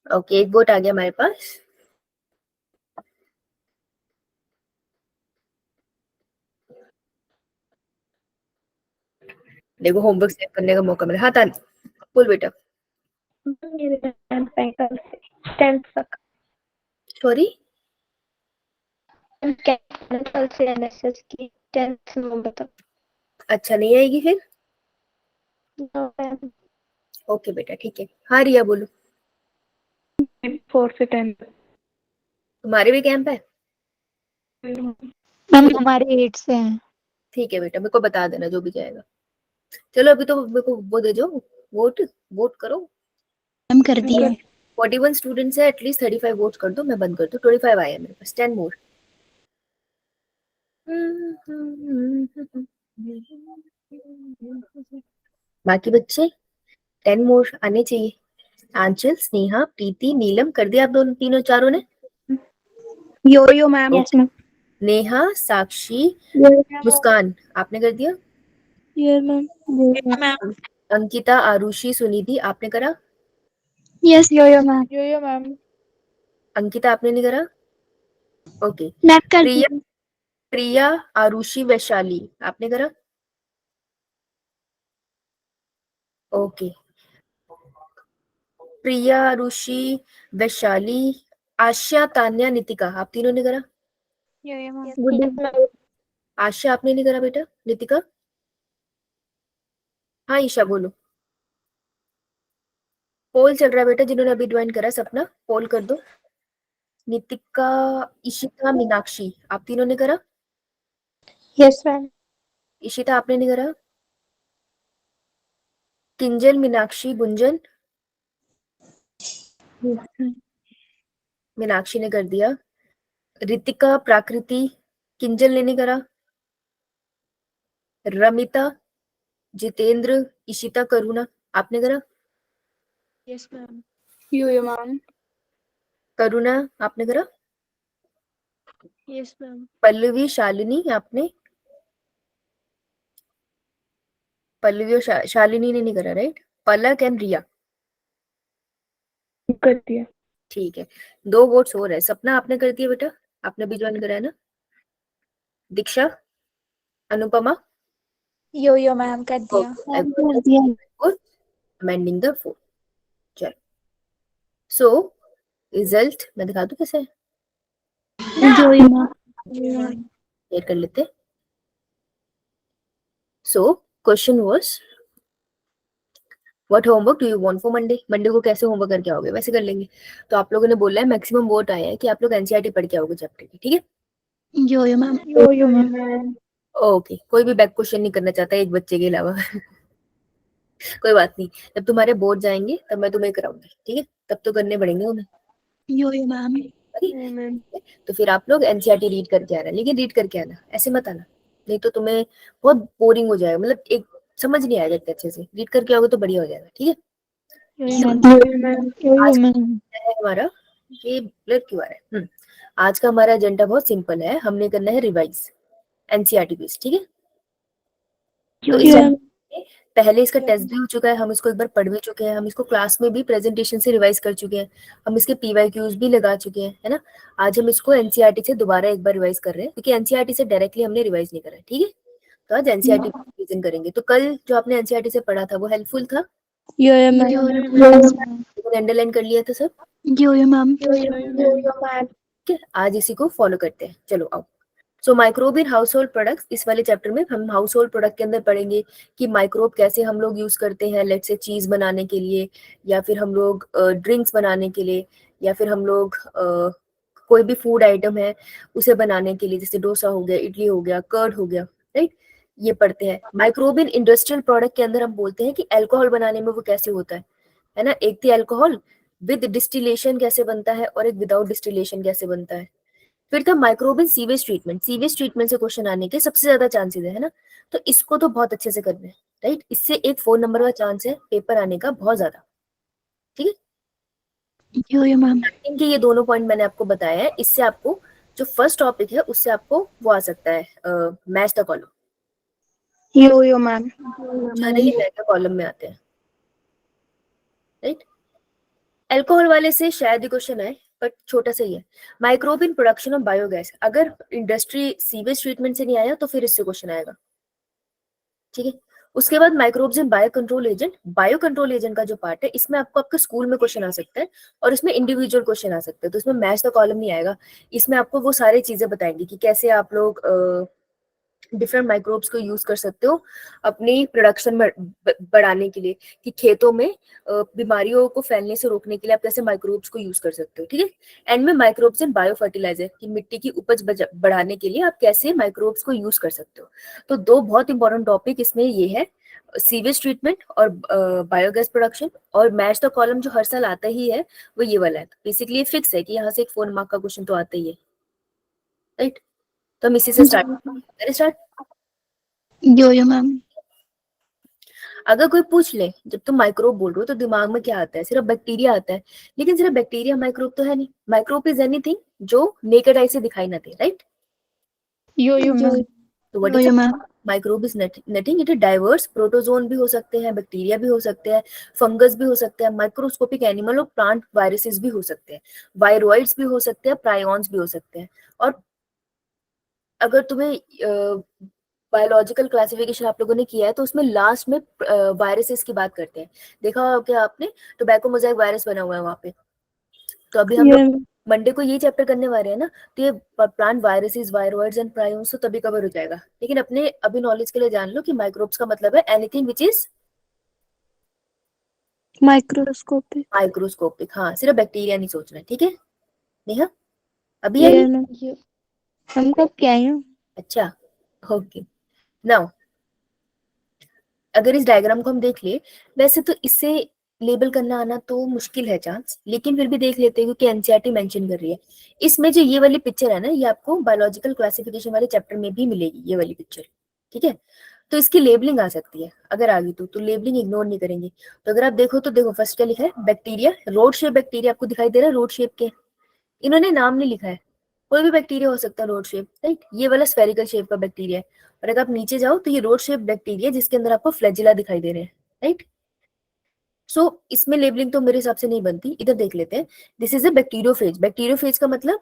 Okay, एक vote आ गया हमारे पास। देखो होमवर्क सेव करने का मौका मिला। हाँ तान बोल बेटा। सॉरी, कल से एनएसएस की 10th नवंबर तक। अच्छा नहीं आएगी फिर? ओके बेटा ठीक है। हाँ रिया बोलो। 4 से 10। तुम्हारे भी कैंप है? मैम हमारे 8 से हैं। ठीक है बेटा, मेरे को बता देना जो भी जाएगा। चलो अभी तो मेरे को वो दे दो, वोट करो। मैम कर दिया। 41 स्टूडेंट्स है, एटलीस्ट 35 वोट कर दो, मैं बंद कर दूं। 25 आए हैं मेरे पास, 10 मोर। बाकी बच्चे 10 मोर आने चाहिए। आंचल, स्नेहा, प्रीति, नीलम कर दिया आप दोनों तीनों चारों ने? Yo ma'am. Yes ma'am. Neha, Sakshi, Muskan आपने कर दिया? Yes ma'am. अंकिता, आरुषि, सुनिधि आपने करा? Yes yo ma'am. Yo ma'am. Ankita आपने नहीं करा? ओके। मैम कर प्रिया, दिया। प्रिया, आरुषि, वैशाली आपने करा? ओके। प्रिया, आरुषि, वैशाली, आशा, तान्या, नितिका आप तीनों ने करा? यो मैम। आशा आपने नहीं करा बेटा? नितिका? हाँ ईशा बोलो। पोल चल रहा है बेटा, जिन्होंने अभी ज्वाइन करा सपना पोल कर दो। नितिका, इशिता, मीनाक्षी आप तीनों ने करा? Yes ma'am. इशिता आपने नहीं करा? किंजल, मीनाक्षी, गुंजन? मीनाक्षी ने कर दिया। रितिका, प्राकृति, किंजल ने नहीं करा? रमिता, जितेंद्र, इशिता, करुणा आपने करा? Yes ma'am. Yo ma'am. Karuna आपने करा? Yes ma'am. पल्लवी, शालिनी आपने? पल्लवी और शालिनी ने नहीं करा राइट? पलक एंड रिया कर दिया। ठीक है। 2 वोट्स और है। सपना आपने कर दिया बेटा? आपने भी ज्वाइन करा है ना? दीक्षा, अनुपमा? यो मैम कर दिया। कर दिया। Amending the four. चलो सो रिजल्ट मैं दिखा दूं कैसे यो मैम। क्लियर कर लेते। So question was what homework do you want for Monday. Monday को कैसे होमवर्क करके आओगे वैसे कर लेंगे। तो आप लोगों ने बोला है, मैक्सिमम वोट आए हैं कि आप लोग एनसीईआरटी पढ़ के आओगे चैप्टर की, ठीक है? यो मैम। Yo ma'am. ओके, कोई भी बैक क्वेश्चन नहीं करना चाहता एक बच्चे के अलावा। कोई बात नहीं, जब तुम्हारे बोर्ड जाएंगे तब मैं तुम्हें कराऊंगी, ठीक है? तब तो करने पड़ेंगे उन्हें। यो मैम। तो फिर आप लोग एनसीईआरटी रीड करके आना, लेकिन रीड करके आना, ऐसे मत आना, नहीं तो तुम्हें बहुत बोरिंग हो जाएगा, मतलब एक समझ नहीं आएगा इतने अच्छे से। रीड करके आओगे तो बढ़िया हो जाएगा, ठीक है? आज है हमारा ये ब्लर क्यों आ रहा है? आज का हमारा एजेंडा बहुत सिंपल है, हमने करना है रिवाइज एनसीईआरटी बेस, ठीक है? तो पहले इसका टेस्ट भी हो चुका है, हम इसको एक बार पढ़ भी चुके हैं, हम इसको क्लास में भी प्रेजेंटेशन से रिवाइज कर चुके हैं, हम इसके पीवाईक्यूज भी लगा चुके हैं, है ना? आज हम इसको एनसीईआरटी से दोबारा एक बार रिवाइज कर रहे हैं, क्योंकि एनसीईआरटी से डायरेक्टली हमने रिवाइज नहीं करा, ठीक है? तो आज एनसीईआरटी रिवीजन करेंगे। तो कल जो आपने एनसीईआरटी से पढ़ा था वो हेल्पफुल था? अंडरलाइन कर लिया था सब? यो मैम। ठीक है, आज इसी को फॉलो करते हैं। चलो आओ। So microbe in household products, इस वाले चैप्टर में हम हाउस होल्ड प्रोडक्ट के अंदर पढ़ेंगे कि माइक्रोब कैसे हम लोग यूज करते हैं, लेट से चीज बनाने के लिए, या फिर हम लोग ड्रिंक्स बनाने के लिए, या फिर हम लोग कोई भी फूड आइटम है उसे बनाने के लिए, जैसे डोसा हो गया, इडली हो गया, कर्ड हो गया, राइट? ये पढ़ते हैं। माइक्रोब इन इंडस्ट्रियल प्रोडक्ट के अंदर हम बोलते हैं कि अल्कोहल बनाने में वो कैसे होता है ना? एक थी अल्कोहल विद डिस्टिलेशन कैसे बनता है, और एक विदाउट डिस्टिलेशन कैसे बनता है। फिर था माइक्रोब इन सीवेज ट्रीटमेंट, सीवेज ट्रीटमेंट से क्वेश्चन आने के सबसे ज्यादा चांसेस है ना? तो इसको तो बहुत अच्छे से करना है, राइट? इससे एक 4 नंबर का चांस है पेपर आने का बहुत ज्यादा, ठीक है? यो मैम। इनके ये दोनों पॉइंट मैंने आपको बताया है, इससे आपको जो फर्स्ट टॉपिक है उससे आपको वो आ सकता है match the column. Yo ma'am. Generally match the column में आते हैं। राइट। अल्कोहल वाले से शायद ही क्वेश्चन आए, बट छोटा सा ही है। Microbe in production of biogas, अगर इंडस्ट्री सीवेज ट्रीटमेंट से नहीं आया तो फिर इससे क्वेश्चन आएगा, ठीक है। उसके बाद microbes in bio control agent, bio control agent का जो पार्ट है इसमें आपको आपके स्कूल में क्वेश्चन आ सकता है और इसमें इंडिविजुअल क्वेश्चन आ सकते हैं, तो इसमें मैच द कॉलम नहीं आएगा। इसमें आपको वो सारी चीजें बताएंगी कि कैसे आप लोग डिफरेंट माइक्रोब्स को यूज कर सकते हो अपनी प्रोडक्शन बढ़ाने के लिए, कि खेतों में बीमारियों को फैलने से रोकने के लिए आप कैसे माइक्रोब्स को यूज कर सकते हो, ठीक है। एंड में माइक्रोब्स एंड बायो फर्टिलाइजर, कि मिट्टी की उपज बढ़ाने के लिए आप कैसे माइक्रोब्स को यूज कर सकते हो। तो दो बहुत इंपॉर्टेंट टॉपिक इसमें ये है, सीवेज ट्रीटमेंट और बायोगैस प्रोडक्शन। और मैच द कॉलम जो हर साल आता ही है वो ये वाला है, बेसिकली फिक्स है कि यहाँ से एक 4 मार्क का क्वेश्चन तो आता ही है, राइट। तो हम इसी से स्टार्ट। यो मैम। अगर कोई पूछ ले जब तुम माइक्रोब बोल रहे हो तो दिमाग में क्या आता है, सिर्फ बैक्टीरिया आता है, लेकिन सिर्फ बैक्टीरिया माइक्रोब तो है नहीं। माइक्रोब इज एनीथिंग जो नेकेड आई से दिखाई ना दे, राइट। यो मैम। तो what is microbe is nothing, it is diverse, protozoan भी हो सकते हैं, बैक्टीरिया भी हो सकते हैं, फंगस भी हो सकते हैं, माइक्रोस्कोपिक एनिमल और प्लांट वायरसेस भी हो सकते हैं, वायरोइड्स भी हो सकते हैं, प्रायोन्स भी हो सकते हैं। और अगर तुम्हें बायोलॉजिकल क्लासिफिकेशन आप लोगों ने किया है तो उसमें लास्ट में वायरसेस की बात करते हैं, देखा होगा क्या आपने, टोबैको मोज़ाइक वायरस बना हुआ है वहां पे। तो अभी हम लोग मंडे को ये चैप्टर करने वाले हैं ना, तो ये plant viruses, viroids and prions तो तभी कवर हो जाएगा। लेकिन अपने अभी नॉलेज के लिए जान लो कि माइक्रोब्स का मतलब है एनीथिंग विच इज माइक्रोस्कोपिक। हाँ, सिर्फ बैक्टीरिया नहीं सोचना है, ठीक है नेहा। अभी हमको क्या है? अच्छा, ओके। नाउ अगर इस डायग्राम को हम देख ले, वैसे तो इससे लेबल करना आना तो मुश्किल है चांस, लेकिन फिर भी देख लेते हैं क्योंकि एनसीईआरटी मेंशन कर रही है। इसमें जो ये वाली पिक्चर है ना, ये आपको बायोलॉजिकल क्लासिफिकेशन वाले चैप्टर में भी मिलेगी, ये वाली पिक्चर, ठीक है। तो इसकी लेबलिंग आ सकती है अगर आ गई तो लेबलिंग इग्नोर नहीं करेंगे। तो अगर आप देखो तो देखो फर्स्ट क्या लिखा है, बैक्टीरिया, रोड शेप बैक्टीरिया आपको दिखाई दे रहा है, रोड शेप के, इन्होंने नाम नहीं लिखा है, कोई भी बैक्टीरिया हो सकता है रोड शेप, राइट। ये वाला स्फेरिकल शेप का बैक्टीरिया है। और अगर आप नीचे जाओ तो ये रोड शेप बैक्टीरिया जिसके अंदर आपको फ्लैजिला दिखाई दे रहे हैं, राइट। सो इसमें लेबलिंग तो मेरे हिसाब से नहीं बनती। इधर देख लेते हैं, this is a bacteriophage. Bacteriophage का मतलब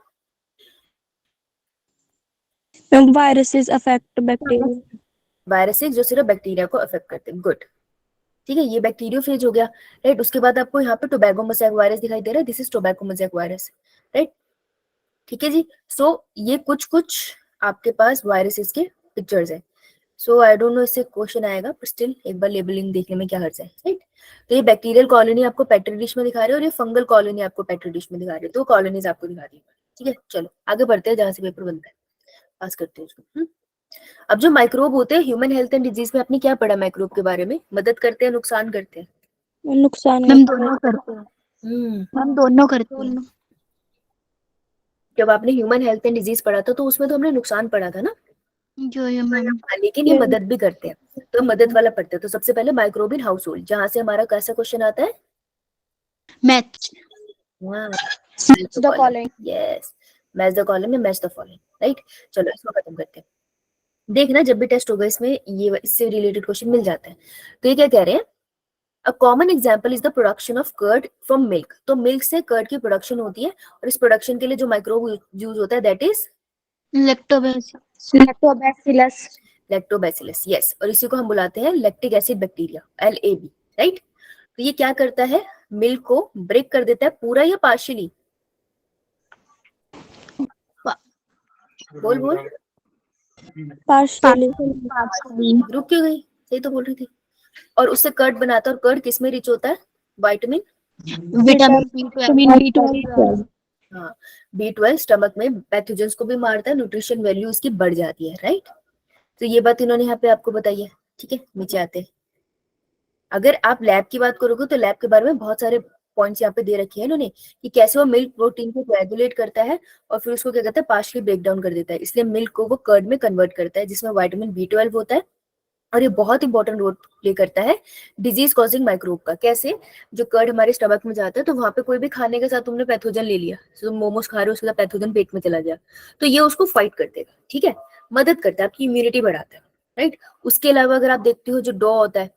वायरसेस अफेक्ट बैक्टीरिया, वायरसेस जो सिर्फ बैक्टीरिया को अफेक्ट करते हैं, गुड, ठीक है। ये बैक्टीरियोफेज हो गया, राइट। उसके बाद आपको यहाँ पे टोबैको मोज़ेक वायरस दिखाई दे रहा है, this is tobacco mosaic virus, right, ठीक है जी। सो ये कुछ कुछ आपके पास वायरसेस के पिक्चर्स है। सो आई डोंट नो इससे क्वेश्चन आएगा, पर स्टिल एक बार लेबलिंग देखने में क्या हर्ज है, राइट। तो ये बैक्टीरियल कॉलोनी आपको पेट्री डिश में दिखा रहे हैं और ये फंगल कॉलोनी आपको पेट्री डिश में दिखा रहे हैं, तो कॉलोनीज आपको दिखा रही है, ठीक है। चलो आगे बढ़ते हैं, जहां से पेपर बनता है पास करते हैं उसको। अब जो माइक्रोब होते हैं ह्यूमन हेल्थ एंड डिजीज में आपने क्या पढ़ा माइक्रोब के बारे में, मदद करते हैं नुकसान करते हैं? नुकसान हम दोनों करते हैं। हम दोनों करते हैं। जब आपने ह्यूमन हेल्थ एंड डिजीज पढ़ा था तो उसमें तो हमने नुकसान पढ़ा था ना, यो मैम। लेकिन ये मदद भी करते हैं, तो मदद वाला पढ़ते हैं। तो सबसे पहले माइक्रोब इन हाउस होल्ड, जहां से हमारा कैसा क्वेश्चन आता है, match the following, yes, match the column या मैच द फॉलोइंग, राइट। चलो इसको खत्म करते हैं। देखना जब भी टेस्ट होगा इसमें ये इससे रिलेटेड क्वेश्चन मिल जाता है। तो ये क्या कह रहे हैं, a common example is the production of curd from milk. तो मिल्क से कर्ड की प्रोडक्शन होती है और इस प्रोडक्शन के लिए जो माइक्रोब यूज होता है that is lactobacillus, lactobacillus, yes. और इसी को हम बुलाते हैं lactic acid bacteria, LAB, right. तो ये क्या करता है, मिल्क को ब्रेक कर देता है पूरा या पार्शियली, बोल बोल, पार्शियली, रुक क्यों गई, सही तो बोल रही थी। और उससे कर्ड बनाता है, और कर्ड किस में रिच होता है, विटामिन, विटामिन B12। हाँ, B12 स्टमक में पैथोजेंस को भी मारता है, न्यूट्रिशन वैल्यू इसकी बढ़ जाती है, राइट। तो ये बात इन्होंने यहाँ पे आपको बताई है, ठीक है। नीचे आते हैं, अगर आप लैब की बात करोगे तो लैब के बारे में बहुत सारे पॉइंट्स यहाँ पे दे रखे हैं इन्होंने, कि कैसे वो मिल्क प्रोटीन को कोएगुलेट करता है और फिर उसको क्या कहता है, पार्शियली ब्रेक डाउन कर देता है, इसलिए मिल्क को वो कर्ड में कन्वर्ट करता है जिसमें विटामिन B12 होता है। और ये बहुत इंपॉर्टेंट रोल प्ले करता है डिजीज कॉजिंग माइक्रोब का। कैसे, जो कर्ड हमारे स्टमक में जाता है तो वहां पे कोई भी खाने के साथ तुमने पैथोजन ले लिया, तो तुम मोमोज खा रहे हो उसके साथ पैथोजन पेट में चला गया, तो ये उसको फाइट कर देगा, ठीक है, मदद करता है, आपकी इम्यूनिटी बढ़ाता है, राइट। उसके अलावा अगर आप देखते हो जो डॉ होता है,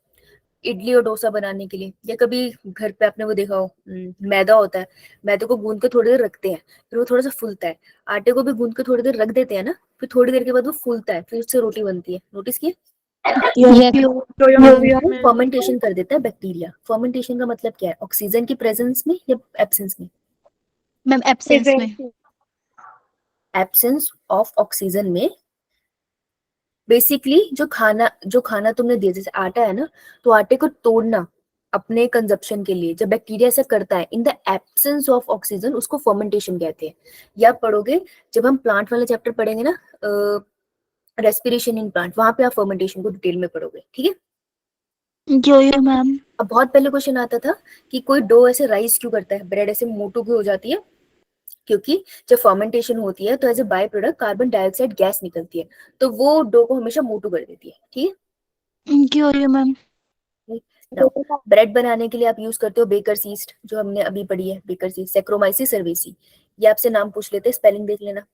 इडली और डोसा बनाने के लिए, या कभी घर पे आपने वो देखा हो, मैदा होता है, मैदे को गूंद के थोड़ी देर रखते हैं, फिर वो थोड़ा सा फूलता है, आटे को भी गूंद के थोड़ी देर रख देते हैं ना, फिर थोड़ी देर के बाद वो फूलता है, फिर उससे रोटी बनती है, नोटिस किए? फर्मेंटेशन कर देता है बैक्टीरिया। फर्मेंटेशन का मतलब क्या है? ऑक्सीजन की प्रेजेंस में या एब्सेंस में? मैम एब्सेंस में। एब्सेंस ऑफ ऑक्सीजन में बेसिकली जो खाना तुमने दिया, जैसे आटा है ना, तो आटे को तोड़ना अपने कंजप्शन के लिए जब बैक्टीरिया ऐसा करता है in the absence of oxygen, उसको फर्मेंटेशन कहते हैं। या आप पढ़ोगे, जब हम प्लांट वाला चैप्टर पढ़ेंगे ना, रेस्पिरेशन इन प्लांट, वहां पे आप फर्मेंटेशन को डिटेल में पढ़ोगे, ठीक है? जो मैम। अब बहुत पहले क्वेश्चन आता था कि कोई डो ऐसे राइज क्यों करता है, ब्रेड ऐसे मोटू क्यों हो जाती है? क्योंकि जब फर्मेंटेशन होती है तो as a by product carbon dioxide gas निकलती है, तो वो डो को हमेशा मोटू कर देती है, ठीक जो मैम। है? ब्रेड बनाने के लिए आप यूज करते हो बेकर्स यीस्ट, जो हमने अभी पढ़ी है, बेकर्स यीस्ट, सैक्रोमाइसिस सर्वेसी। ये आपसे नाम पूछ लेते हैं, स्पेलिंग देख लेना।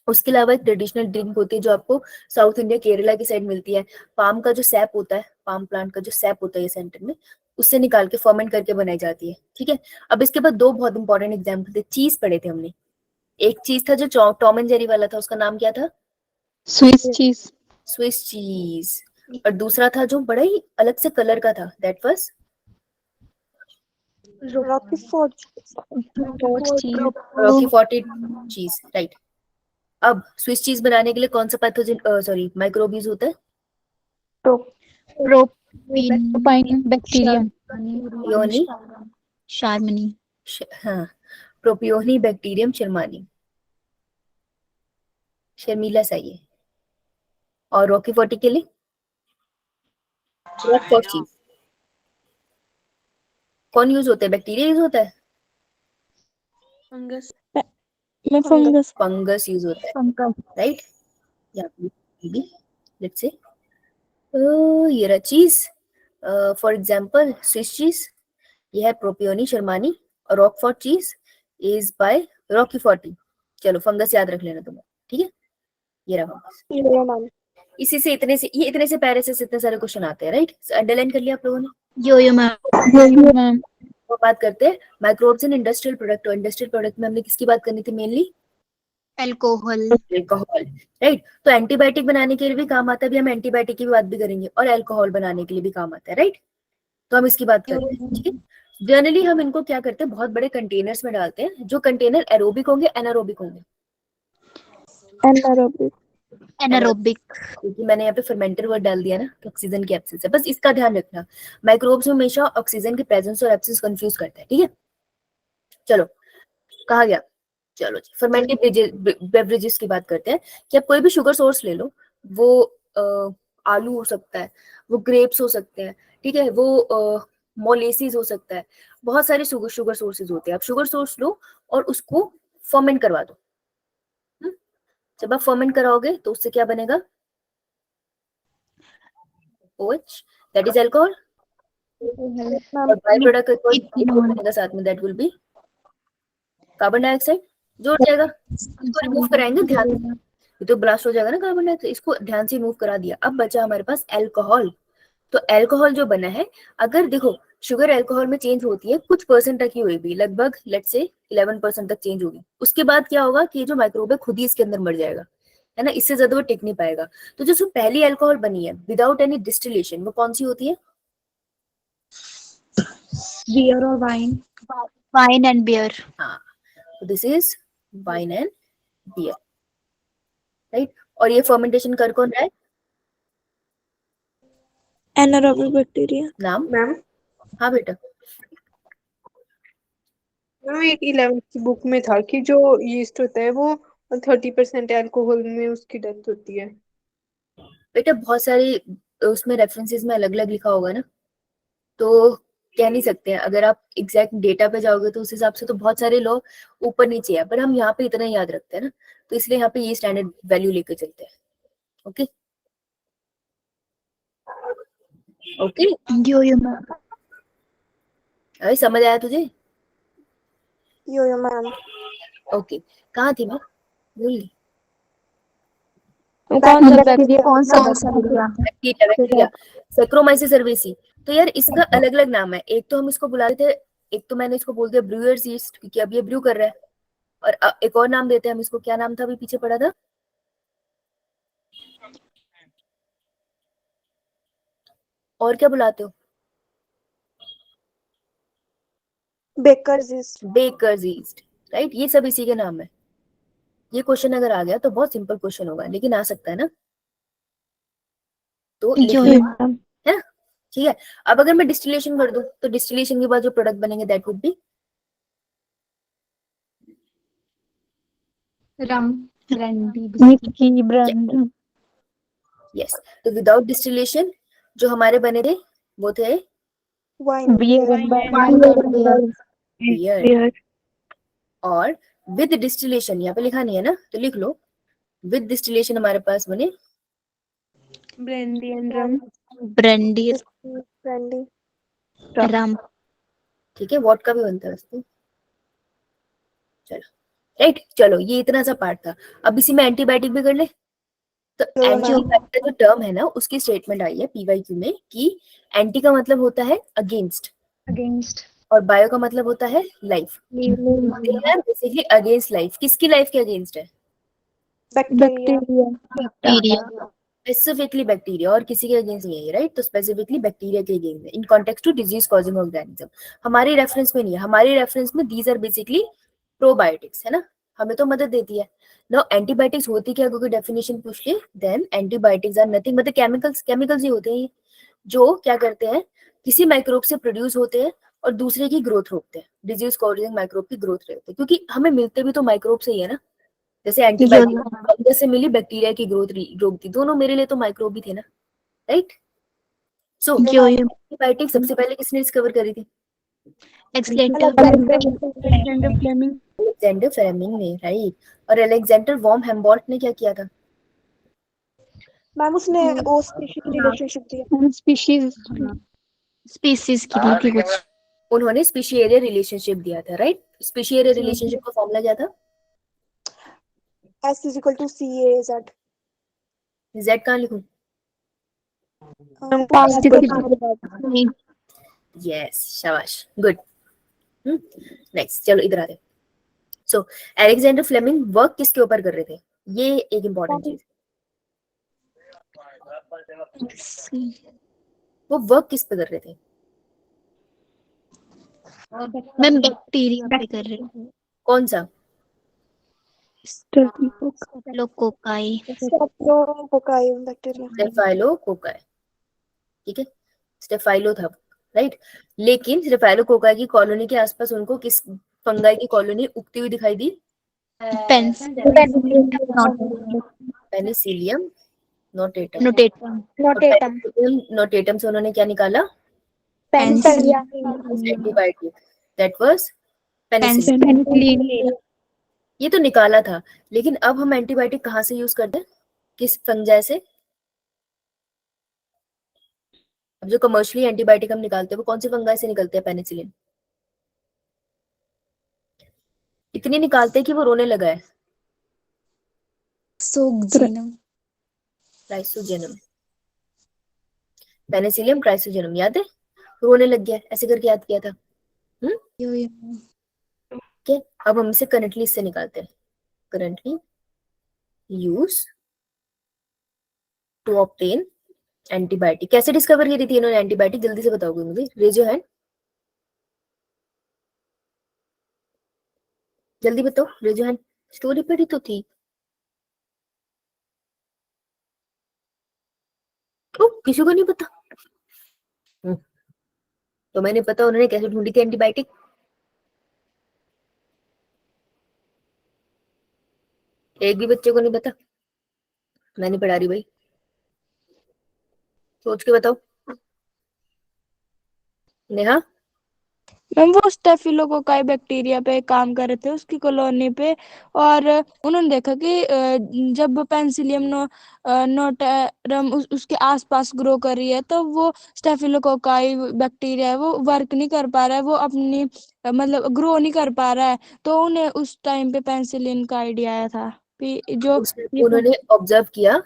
उसके अलावा एक ट्रेडिशनल ड्रिंक होती है जो आपको साउथ इंडिया केरला की साइड मिलती है, पाम का जो सैप होता है, पाम प्लांट का जो सैप होता है ये सेंटर में, उससे निकाल के फर्मेंट करके बनाई जाती है, ठीक है? अब इसके बाद दो बहुत इंपॉर्टेंट एग्जाम्पल थे, चीज पढ़े थे हमने। एक चीज था जो टॉम एंड जेरी वाला था, उसका नाम क्या था? Swiss cheese. Swiss cheese. और दूसरा था जो बड़ा ही अलग से कलर का था, दैट वाज रॉकीफोर्ड रॉकी फोर्टी चीज, राइट। अब स्विस चीज बनाने के लिए कौन सा पैथोजन सॉरी माइक्रोब यूज होता है? Propyne bacterium. योनी शार्मनी। हाँ, प्रोपियोनी बैक्टीरियम शर्मानी, शर्मिला सही है। और रॉकी फोर्टी के लिए रॉक फॉर चीज कौन यूज होता है? बैक्टीरिया यूज होता है? फंगस में फंगस फंगस यूज होता है, राइट? या लेट्स से ये रहा चीज, फॉर एग्जांपल स्विस चीज, ये है प्रोपियोनी शर्मानी, और रॉकफोर्ट चीज इज बाय रॉकी फोर्टी। चलो फंगस याद रख लेना तुम्हें, ठीक है? ये रहा फंगस। इसी से इतने से पैरे से इतने सारे क्वेश्चन आते हैं, राइट? अंडरलाइन कर लिया आप लोगों ने? जो मैम। वो बात करते हैं माइक्रोब्स इन इंडस्ट्रियल प्रोडक्ट। और इंडस्ट्रियल प्रोडक्ट में हमने किसकी बात करनी थी मेनली? अल्कोहल। Alcohol, right? तो एंटीबायोटिक बनाने के लिए भी काम आता है, भी हम एंटीबायोटिक की भी बात भी करेंगे, और अल्कोहल बनाने के लिए भी काम आता है, राइट? तो हम इसकी बात करते हैं, ठीक है? जनरली हम इनको क्या करते हैं, बहुत बड़े कंटेनर्स में डालते हैं, जो कंटेनर एरोबिक होंगे एनारोबिक होंगे? एनारोबिक। क्योंकि मैंने यहाँ पे फर्मेंटर वर्ड डाल दिया ना, तो ऑक्सीजन की एब्सेंस है, बस इसका ध्यान रखना। माइक्रोब्स में हमेशा ऑक्सीजन की प्रेजेंस और एब्सेंस कंफ्यूज करते हैं, ठीक है? चलो कहा गया, चलो जी फर्मेंटेड बेवरेजेस की बात करते हैं। कि आप कोई भी शुगर सोर्स ले लो, वो आलू हो सकता है, वो ग्रेप्स हो सकते हैं, ठीक है, वो मोलेसिस हो सकता है, बहुत सारे शुगर सोर्सेज होते हैं। आप शुगर सोर्स लो और उसको फर्मेंट करवा दो। जब आप फर्मेंट कराओगे तो उससे क्या बनेगा? OH, दैट इज अल्कोहल, और बाय प्रोडक्ट बनेगा साथ में, that will be carbon dioxide. जोड़ जाएगा, इसको रिमूव कराएंगे ध्यान से, ये तो ब्लास्ट हो जाएगा ना कार्बन डाइऑक्साइड, इसको ध्यान से रिमूव करा दिया। अब बचा हमारे पास अल्कोहल। तो अल्कोहल जो बना है, अगर देखो शुगर अल्कोहल में चेंज होती है कुछ परसेंट तक ही होगी, लगभग लेट्स से 11% तक चेंज होगी। उसके बाद क्या होगा कि जो माइक्रोब है खुद ही इसके अंदर मर जाएगा, है ना? इससे ज्यादा वो टिक नहीं पाएगा। तो जो पहली अल्कोहल बनी है विदाउट एनी डिस्टिलेशन, वो कौन सी होती है? बियर और वाइन। Wine and beer. हाँ, this is wine and beer, right? और ये फर्मेंटेशन कर कौन रहा है? Anaerobic bacteria. नाम? मैम हाँ बेटा। मैम एक 11th की बुक में था कि जो यीस्ट होता है वो 30% अल्कोहल में उसकी डेथ होती है। बेटा बहुत सारे उसमें रेफरेंसेस में अलग अलग लिखा होगा ना, तो कह नहीं सकते हैं। अगर आप एग्जैक्ट डेटा पे जाओगे तो उस हिसाब से तो बहुत सारे लॉ ऊपर नीचे है, पर हम यहाँ पे इतना ही याद रखते हैं ना, तो इसलिए यहाँ पे ये स्टैंडर्ड वैल्यू लेकर चलते हैं। ओके ओके, जो मैम। अरे समझ आया तुझे? मैम। ओके, कहाँ थी मैं, भूल गई। कौन सा बैक्टीरिया कौन सा बैक्टीरिया? Bacteria bacteria saccharomyces सर्वेसी। तो यार इसका अलग अलग नाम है, एक तो हम इसको बुला रहे थे, एक तो मैंने इसको बोल दिया ब्रूअर्स यीस्ट क्योंकि अब ये ब्रू कर रहा है, और एक और नाम देते हैं हम इसको, क्या नाम था अभी पीछे पड़ा था, और क्या बुलाते हो? Baker's yeast. Baker's yeast, right, ये सब इसी के नाम है। ये क्वेश्चन अगर आ गया तो बहुत सिंपल क्वेश्चन होगा, लेकिन आ सकता है ना, तो लिख लो, है ना? ठीक है। अब अगर मैं डिस्टिलेशन कर दूं तो डिस्टिलेशन के बाद जो प्रोडक्ट बनेंगे that would be rum, brandy, whisky, brandy. Yes. तो विदाउट डिस्टिलेशन जो हमारे बने थे वो थे वाइन। बियर, और विद डिस्टिलेशन यहाँ पे लिखा नहीं है ना, तो लिख लो, विद डिस्टिलेशन हमारे पास बने brandy and rum. Brandy, brandy. Rum. ठीक है, वोडका भी बनता है उसको। चलो राइट, चलो ये इतना सा पार्ट था। अब इसी में एंटीबायोटिक भी कर ले। तो एंटीबायोटिक जो टर्म है ना उसकी स्टेटमेंट आई है पीवाईक्यू में कि एंटी का मतलब होता है अगेंस्ट, अगेंस्ट, और बायो का मतलब होता है लाइफ। बेसिकली अगेंस्ट लाइफ, किसकी लाइफ के अगेंस्ट है? बैक्टीरिया। बैक्टीरिया, स्पेसिफिकली बैक्टीरिया, और किसी के अगेंस्ट नहीं है, राइट? तो स्पेसिफिकली बैक्टीरिया के अगेंस्ट है in context to disease causing organism. हमारे रेफरेंस में नहीं है, हमारे रेफरेंस में दीज आर बेसिकली प्रोबायोटिक्स, है ना, हमें तो मदद देती है। नाउ एंटीबायोटिक्स होती क्या, अगर डेफिनेशन पूछ ले, देन एंटीबायोटिक्स आर नथिंग मतलब केमिकल्स ही होते हैं जो क्या करते हैं, किसी माइक्रोब से प्रोड्यूस होते हैं और दूसरे की ग्रोथ रोकते हैं, डिजीज कॉजिंग माइक्रोब की ग्रोथ रोकते हैं, क्योंकि हमें मिलते भी तो माइक्रोब से ही है ना। जैसे एंटीबायोटिक फंगस से मिली, बैक्टीरिया की ग्रोथ रोक दी, दोनों मेरे लिए तो मिक्रोब ही थे ना, राइट? सो एंटीबायोटिक सबसे पहले किसने डिस्कवर करी थी? Alexander Fleming. अलेक्जेंडर फ्लेमिंग ने, राइट। और अलेक्जेंडर वॉन हेम्बोल्ट ने क्या किया था? मैम उसने ओ स्पीशीज रिलेशनशिप दिया। स्पीसीज की दी थी कुछ। उन्होंने स्पीशीएरिया रिलेशनशिप दिया था, राइट? स्पीशीएरिया रिलेशनशिप का फॉर्मूला क्या था? S is equal to CA Z। Z कहाँ लिखूं? यस, शाबाश, गुड। नेक्स्ट, चलो इधर आते। सो अलेक्जेंडर फ्लेमिंग वर्क किसके ऊपर कर रहे थे? ये एक इंपॉर्टेंट चीज, वो वर्क किस पे कर रहे थे? मैम बैक्टीरिया पे कर रहे हैं। कौन सा? स्टेफिलोकोकाई। बैक्टीरिया। स्टेफाइलोकोकाई, ठीक है, स्टेफाइलो था, राइट। लेकिन स्टेफाइलोकोकाई की कॉलोनी के आसपास उनको किस फंगाई की कॉलोनी उगती हुई दिखाई दी? Penicillium notatum. नोटेटम से उन्होंने क्या निकाला? Antibiotic, that was penicillin. ये तो निकाला था, लेकिन अब हम एंटीबायोटिक कहाँ से यूज करते हैं, किस फंजाई से? अब जो कमर्शियली एंटीबायोटिक हम निकालते हैं वो कौन से फंगाई से निकलते हैं? पेनिसिलिन। इतनी निकालते हैं कि वो रोने लगा है। क्राइसोजेनम, पेनिसिलियम क्राइसोजेनम, याद है? रोने लग गया, ऐसे करके याद किया था। ओके, अब हम इसे करंटली इससे निकालते हैं। Currently use to obtain antibiotic. कैसे डिस्कवर की थी इन्होंने एंटीबायोटिक, जल्दी से बताओगे मुझे, रेज योर हैंड, जल्दी बताओ, रेज योर हैंड। स्टोरी पढ़ी तो थी। ओ, किसी को नहीं पता? तो मैंने पता उन्होंने कैसे ढूंढी थी एंटीबायोटिक? एक भी बच्चे को नहीं पता? मैं नहीं पढ़ा रही भाई, सोच के बताओ। नेहा? मैम वो स्टेफिलोकोकाई बैक्टीरिया पे काम कर रहे थे उसकी कॉलोनी पे, और उन्होंने देखा कि जब पेंसिलियम नोटेटम उसके आसपास ग्रो कर रही है तो वो स्टेफिलोकोकाई बैक्टीरिया है वो वर्क नहीं कर पा रहा है, वो अपनी मतलब ग्रो नहीं कर पा रहा है, तो उन्हें उस टाइम पे पेंसिलिन का आइडिया आया था जो उन्होंने ऑब्जर्व किया,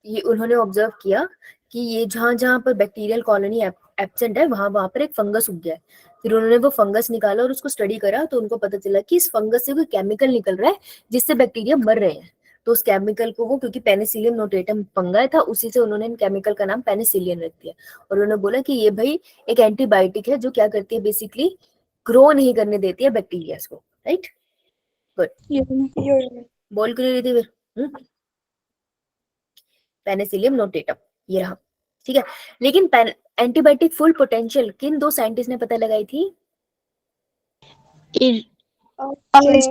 ये उन्होंने ऑब्जर्व किया कि ये जहां जहां पर बैक्टीरियल कॉलोनी एब्सेंट है वहां वहां पर एक फंगस उग गया है। फिर उन्होंने वो फंगस निकाला और उसको स्टडी करा, तो उनको पता चला कि इस फंगस से कोई केमिकल निकल रहा है जिससे बैक्टीरिया मर रहे हैं। तो उस केमिकल को वो, क्योंकि पेनिसिलियम नोटेटम फंगाई था, उसी से उन्होंने केमिकल का नाम पेनिसिलियन रख दिया। और उन्होंने बोला कि ये भाई एक एंटीबायोटिक है जो क्या करती है, बेसिकली ग्रो नहीं करने देती है बैक्टीरिया को। Right, good. बोल क्यों नहीं रही थी फिर? पेनिसिलियम नोटेटम, ये रहा। ठीक है, लेकिन एंटीबायोटिक फुल पोटेंशियल किन दो साइंटिस्ट ने पता लगाई थी? अर्नस्ट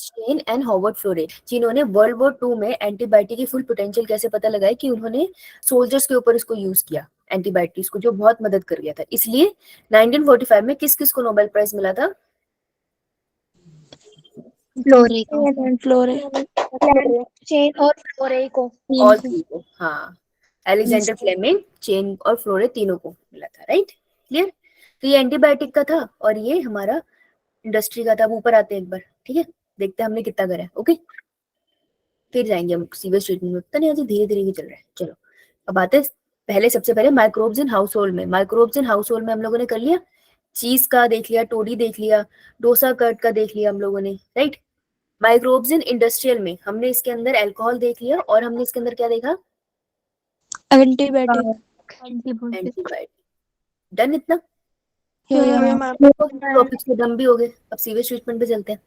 चेन एंड हॉवर्ड फ्लोरे, जिन्होंने वर्ल्ड वॉर 2 में एंटीबायोटिक की फुल पोटेंशियल कैसे पता लगाई, कि उन्होंने सोल्जर्स के ऊपर इसको यूज किया एंटीबायोटिक्स को, जो बहुत मदद कर गया था। इसलिए 1945 में किस किस को नोबेल प्राइज मिला था? फ्लोरे को, फ्लोरे, चेन और फ्लोरे को, ऑल थ्री को, हाँ। अलेक्जेंडर फ्लेमिंग, चेन और फ्लोरे तीनों को मिला था। Right, clear. तो ये एंटीबायोटिक का था और ये हमारा इंडस्ट्री का था। अब ऊपर आते हैं एक बार, ठीक है, देखते हैं हमने कितना करा है। ओके, फिर जाएंगे हम सीवेज ट्रीटमेंट में। पता नहीं आज धीरे धीरे ही चल रहा है। चलो अब आते हैं पहले, सबसे पहले माइक्रोब्स इन हाउस होल्ड में। माइक्रोब्स इन हाउस होल्ड में हम लोगों ने कर लिया, चीज का देख लिया, टोडी देख लिया, डोसा कर्ट का देख लिया हम लोगों ने। राइट, माइक्रोब्स इन इंडस्ट्रियल में हमने इसके अंदर अल्कोहल देख लिया, और हमने इसके अंदर क्या देखा? एंटीबायोटिक। एंटीबायोटिक। डन इतना? मैम। टॉपिक्स के दम भी हो गए। अब सीवेज ट्रीटमेंट पे चलते हैं।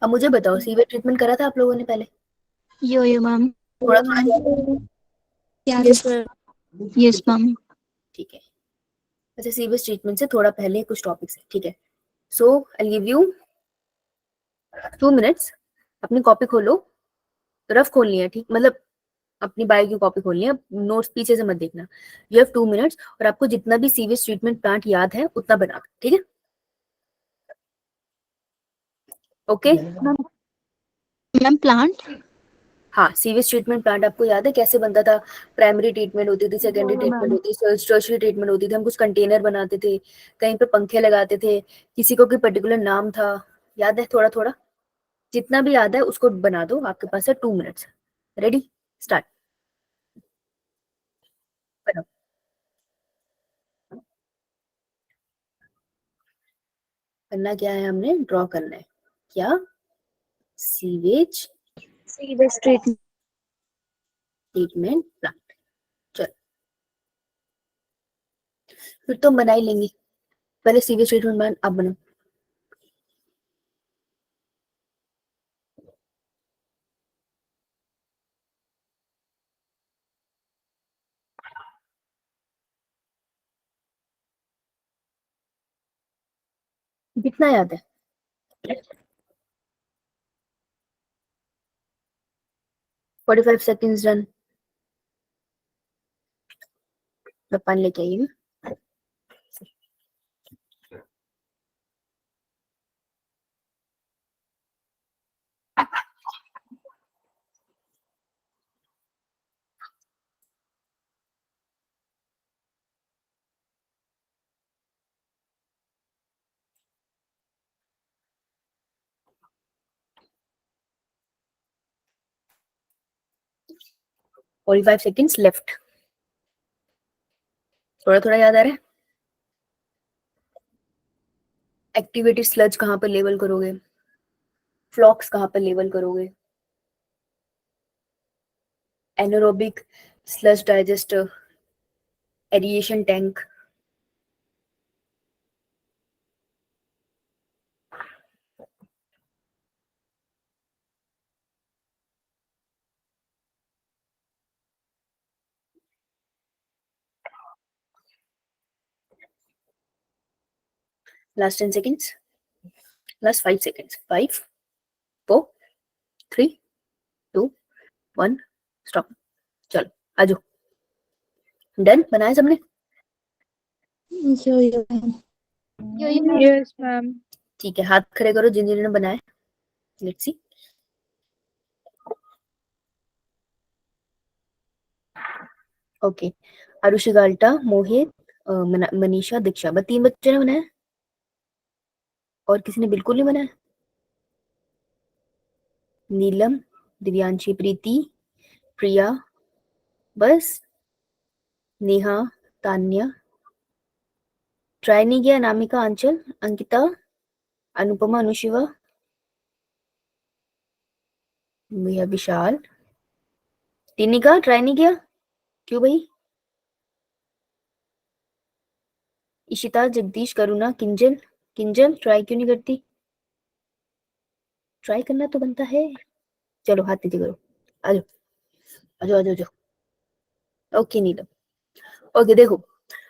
अब मुझे बताओ, सीवेज ट्रीटमेंट करा था आप लोगों ने पहले? यो मैम, थोड़ा थोड़ा, यस मैम। ठीक है। अच्छा, सीवेज ट्रीटमेंट से थोड़ा पहले कुछ टॉपिक्स है, ठीक है। सो आई गिव यू 2 मिनट्स। अपनी कॉपी खोलो, रफ खोलनी है, ठीक, मतलब अपनी बायो की कॉपी खोलनी है, नोट्स पीछे से मत देखना। यू हैव 2 मिनट्स, और आपको जितना भी सीवेज ट्रीटमेंट प्लांट याद है उतना बना, ठीक है? ओके। मैम प्लांट, हाँ, सीवेज ट्रीटमेंट प्लांट आपको याद है कैसे बनता था? प्राइमरी ट्रीटमेंट होती थी, सेकेंडरी ट्रीटमेंट होती थी, टर्शियरी ट्रीटमेंट होती थी। हम कुछ कंटेनर बनाते थे, कहीं पे पंखे लगाते थे, किसी को कोई पर्टिकुलर नाम था, याद है? थोड़ा थोड़ा जितना भी याद है उसको बना दो। आपके पास है 2 मिनट्स। Ready, start. करना क्या है, हमने ड्रॉ करना है क्या? Sewage treatment, treatment plant. चलो फिर तो बना ही लेंगे, पहले सीवेज ट्रीटमेंट प्लांट आप बनाओ। कितना याद है? 45 सेकेंड्स रन। पानी लेके आइए। 45 सेकेंड्स लेफ्ट। थोड़ा थोड़ा याद आ रहा है? एक्टिवेटेड स्लज कहाँ पर लेबल करोगे? फ्लॉक्स कहाँ पर लेबल करोगे? Anaerobic sludge digester, aeration tank, last 10 seconds, last 5 seconds. 5 4 3 2 1 stop. चलो आजो। डन, बनाया सबने? Yes ma'am. ठीक है, हाथ खड़े करो जिन जिन्होंने बनाया। Let's see. ओके, आरुषि गाल्टा, मोहित, मनीषा, दीक्षा, बस 3 बच्चों ने बनाया, और किसी ने बिल्कुल नहीं बनाया? नीलम, दिव्यांशी, प्रीति, प्रिया, बस, नेहा, तान्या, ट्राई नहीं किया, अनामिका, आंचल, अंकिता, अनुपमा, अनुशिवा, भैया विशाल, तिनिका ट्राई नहीं किया, क्यों भाई? इशिता, जगदीश, करुणा, किंजल, किंजल ट्राई क्यों नहीं करती? ट्राई करना तो बनता है। चलो हाथ नीचे करो, आ जाओ आ जाओ आ जाओ, आ जाओ। ओके नीलम, ओके देखो,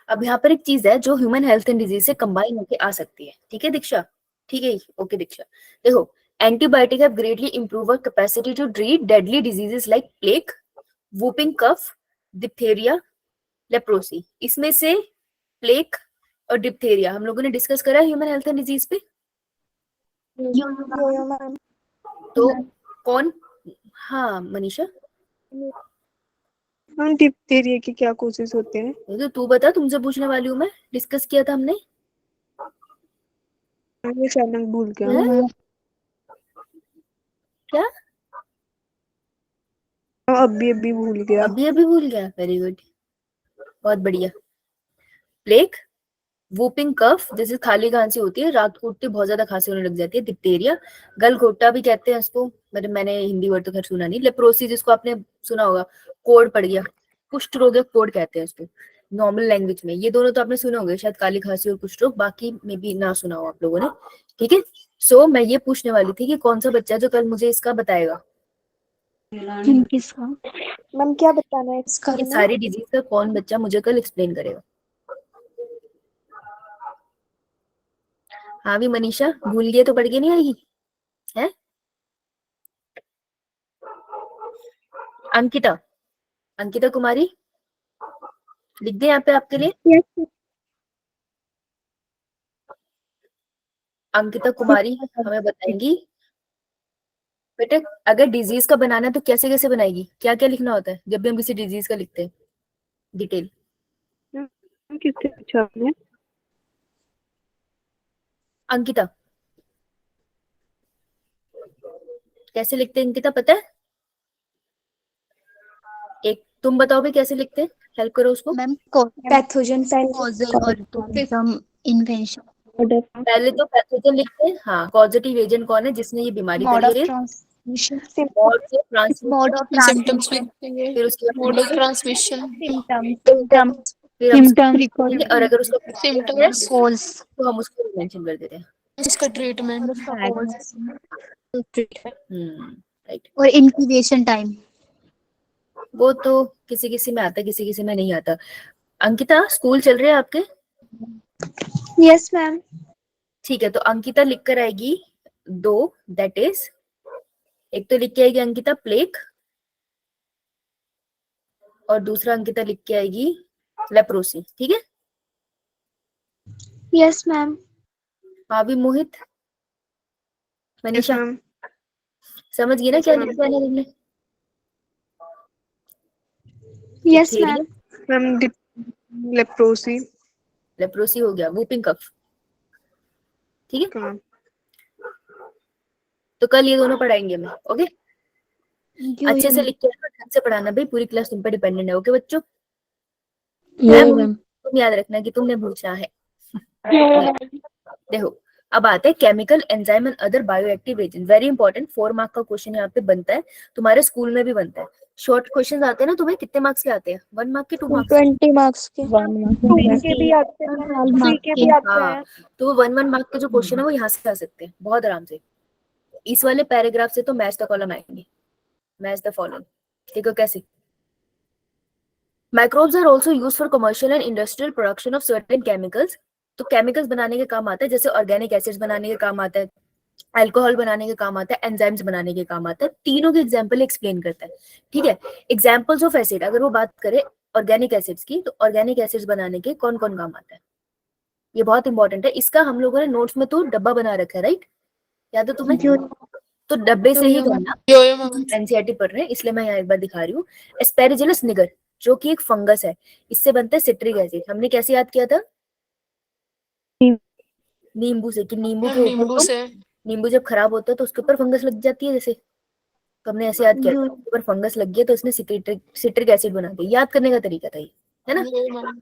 अब यहाँ पर एक चीज है जो ह्यूमन हेल्थ एंड डिजीज से कंबाइन होके आ सकती है, ठीक है दीक्षा? ठीक है, ओके दीक्षा। देखो, antibiotic have greatly improve our capacity to treat deadly diseases like plague, whooping cough, diphtheria, leprosy. इसमें से प्लेग और डिप्थेरिया हम लोगों ने डिस्कस करा ह्यूमन हेल्थ एंड डिजीज पे। यो मैम। तो कौन? हाँ मनीषा, हम डिप्थीरिया की क्या कोशिश होते हैं? ये तो तू बता, तुमसे पूछने वाली हूँ मैं, डिस्कस किया था हमने। मैं अचानक भूल गया। हैं? क्या? अभी अभी भूल गया। अभी अभी भूल गया, वेरी गुड, बहुत बढ़िया। प्लेग, वूपिंग कफ जैसे खाली खांसी होती है, रात को उठते बहुत ज्यादा खांसी होने लग जाती है, डिप्थेरिया, गलघोटा भी कहते हैं इसको, मतलब मैंने हिंदी वर्ड तो खैर सुना नहीं, लेप्रोसी जिसको आपने सुना होगा, कोढ़ पड़ गया, कुष्ठ रोग या कोढ़ कहते हैं इसको नॉर्मल लैंग्वेज में। ये दोनों तो आपने सुने होंगे शायद, काली खांसी और कुष्ठ रोग, बाकी में भी ना सुना हो आप लोगों ने, ठीक है? सो मैं ये पूछने वाली थी कि कौन सा बच्चा जो कल मुझे इसका बताएगा, किसका? मैम क्या बताना है इसका? ये सारी डिजीज का कौन बच्चा मुझे कल एक्सप्लेन करेगा? हाँ भी मनीषा, भूल गए तो पढ़ के नहीं आएगी है? अंकिता, अंकिता कुमारी, लिख दे यहाँ पे आपके लिए। अंकिता कुमारी हमें बताएंगी बेटे, अगर डिजीज का बनाना है तो कैसे कैसे बनाएगी, क्या क्या लिखना होता है जब भी हम किसी डिजीज का लिखते हैं, डिटेल। किससे पूछा आपने? अंकिता कैसे लिखते हैं, अंकिता पता है? एक तुम बताओ भी कैसे लिखते हैं, हेल्प करो उसको। मैम पैथोजन कॉजल और टोटम इन्वेंशन। पहले तो पैथोजन लिखते हैं, हाँ, पॉजिटिव एजेंट कौन है जिसने ये बीमारी मोड करी ऑफ है, ट्रांसमिशन। मोड ऑफ ट्रांसमिशन, फिर उसके बाद मोड ऑफ ट्रांसमिशन, सिम्टम्स फिर हम ठीक है, और अगर उसका सिम्टम्स, कोल्स तो हम उसको मेंशन कर देते हैं। इसका ट्रीटमेंट, राइट, और इंक्यूबेशन टाइम। वो तो किसी किसी में आता है, किसी किसी में नहीं आता। अंकिता स्कूल चल रहे हैं आपके? Yes ma'am. ठीक है, तो अंकिता लिख कर आएगी दो, दैट इज, एक तो लिख के आएगी अंकिता प्लेग, और दूसरा अंकिता लिख के आएगी लेप्रोसी, ठीक है? Yes ma'am. हाँ भी मोहित, मनीषा, समझ गई ना क्या लिख के आना तुमने? Yes ma'am. Ma'am leprosy. Leprosy हो गया, वूपिंग कफ, ठीक है? तो कल ये दोनों पढ़ाएंगे मैं, ओके? अच्छे से लिख के आना, ढंग से पढ़ाना भाई, पूरी क्लास तुम पे डिपेंडेंट है, ओके बच्चों? तुम याद रखना कि तुमने पूछना है। देखो, अब आते हैं chemical, enzyme and other bioactive agent, very important, 4 mark का क्वेश्चन यहाँ पे बनता है, तुम्हारे स्कूल में भी बनता है। शॉर्ट क्वेश्चन आते हैं ना तुम्हें, कितने मार्क्स के आते हैं? 1 मार्क के, 2 मार्क्स 20 मार्क्स के। के भी आते हैं। हाँ, तो 1 मार्क के जो क्वेश्चन है वो यहाँ से आ सकते हैं बहुत आराम से। इस वाले पैराग्राफ से तो मैच द कॉलम आएंगे, मैच द फॉलोइंग, ठीक है? कैसे? Microbes are also used for commercial and industrial production of certain chemicals, तो केमिकल्स बनाने के काम आता है, जैसे ऑर्गेनिक एसिड्स बनाने के काम आता है, अल्कोहल बनाने के काम आता है, एंजाइम्स बनाने के काम आता है। तीनों के एग्जांपल एक्सप्लेन करता है, ठीक है? एग्जांपल्स ऑफ एसिड, अगर वो बात करें ऑर्गेनिक एसिड्स की, तो ऑर्गेनिक एसिड्स बनाने के कौन कौन काम आता है, ये बहुत इंपॉर्टेंट है। इसका हम लोगों ने नोट्स में तो डब्बा बना रखा है, राइट? याद है तुम्हें? तो डब्बे से ही करना, एनसीईआरटी पढ़ रहे हैं इसलिए मैं यहाँ एक बार दिखा रही हूँ। एस्पेरिजिलस निगर जो कि एक फंगस है, इससे बनता है सिट्रिक एसिड। हमने कैसे याद किया था? नींबू से, कि नींबू के ऊपर नींबू तो से, नींबू जब खराब होता है तो उसके ऊपर फंगस लग जाती है, जैसे तो हमने ऐसे याद किया ऊपर फंगस लग गया तो इसने सिट्रिक एसिड बना दिया, याद करने का तरीका था ये, है ना।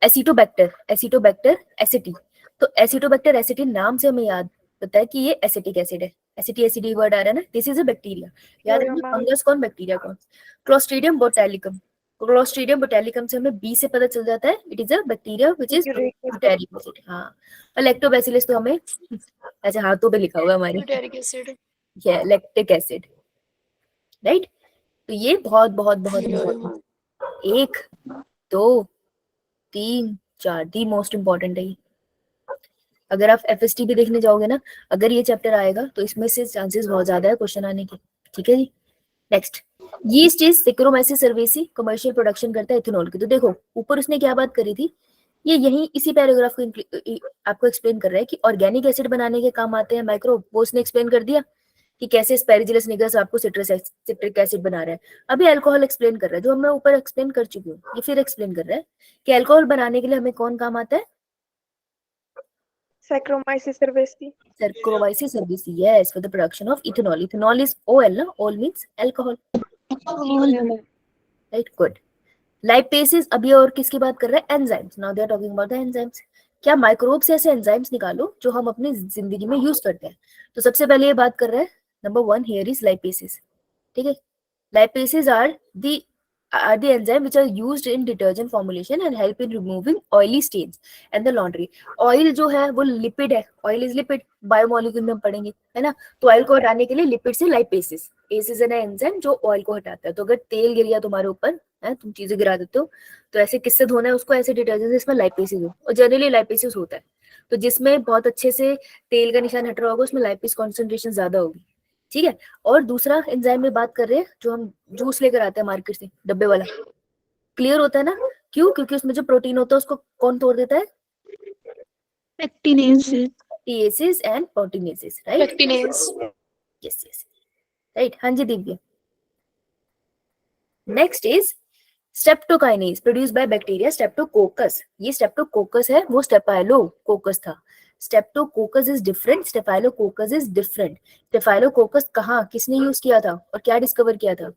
एसिटोबैक्टर, एसिटोबैक्टर एसिटी, तो एसिटोबैक्टर एसिटी नाम से हमें याद पता है कि ये एसिटिक एसिड है, एसिटी एसिडी वर्ड आ रहा है ना, दिस इज अ बैक्टीरिया, याद रखना फंगस कौन बैक्टीरिया कौन। क्लोस्ट्रीडियम बोटैलिकम, क्लोस्ट्रीडियम बोटैलिकम से हमें बी से पता चल जाता है it is a bacteria which is butyric acid. हाँ, और लैक्टोबैसिलस तो हमें ऐसे हाथों पे लिखा हुआ है हमारे, ब्यूटारिक एसिड, ये लैक्टिक एसिड, राइट। तो ये बहुत बहुत बहुत important, 1 2 3 4 दी मोस्ट इंपॉर्टेंट है ये। अगर आप एफएसटी भी देखने जाओगे ना, अगर ये चैप्टर आएगा तो इसमें से चांसेस बहुत ज्यादा है क्वेश्चन आने के, ठीक है जी। Next, yeast is Saccharomyces cerevisiae, commercial production करता है इथेनॉल की। तो देखो ऊपर उसने क्या बात करी थी, ये यही इसी पैराग्राफ को आपको एक्सप्लेन कर रहा है कि ऑर्गेनिक एसिड बनाने के काम आते हैं माइक्रोब, वो उसने एक्सप्लेन कर दिया कि कैसे एस्पेरिजिलस निगर आपको सिट्रिक एसिड बना रहा है। अभी अल्कोहल एक्सप्लेन कर रहा है, जो मैं ऊपर एक्सप्लेन कर चुकी हूँ, ये फिर एक्सप्लेन कर रहा है कि अल्कोहल बनाने के लिए हमें कौन काम आता है, Saccharomyces cerevisiae. Saccharomyces cerevisiae, yes, for the production of ethanol. Ethanol is OL, na? OL means alcohol. Right, good. Lipases, अभी और किसकी बात कर रहे हैं, enzymes. Now they are talking about the enzymes. क्या माइक्रोब से ऐसे एंजाइम्स निकालो जो हम अपनी जिंदगी में यूज करते हैं। तो सबसे पहले ये बात कर रहे हैं, नंबर 1 हियर इज लाइपेसेस, ठीक है। Lipases are the enzyme which are used in detergent formulation and help in removing oily stains and the laundry. Oil जो है वो लिपिड है, oil is lipid, बायोमोलिक्यूल में हम पढ़ेंगे, है ना। तो ऑयल को हटाने के लिए लिपिड से लाइपेसेस, एसिस है एंजाइम जो ऑयल को हटाता है। तो अगर तेल गिर गया तुम्हारे ऊपर, है, तुम चीजें गिरा देते हो, तो ऐसे किससे धोना है उसको, ऐसे डिटर्जेंट जिसमें लाइपेसेस हो, और जनरली लाइपेसेस होता है। तो जिसमें बहुत अच्छे से तेल का निशान हट रहा होगा उसमें लाइपेस कॉन्सेंट्रेशन ज्यादा होगी, ठीक है। और दूसरा एंजाइम में बात कर रहे हैं जो हम जूस लेकर आते हैं मार्केट से, डब्बे वाला, क्लियर होता है ना, क्यों, क्योंकि उसमें जो प्रोटीन होता है उसको कौन तोड़ देता है, pectinases and proteinases, right, pectinase, yes yes, right. हाँ जी Divya. Next is streptokinase produce by bacteria streptococcus. ये स्ट्रेप्टोकोकस है, वो स्टेफाइलोकोकस था। Streptococcus is different, staphylococcus is different. Staphylococcus कहाँ किसने यूज किया था और क्या डिस्कवर किया था,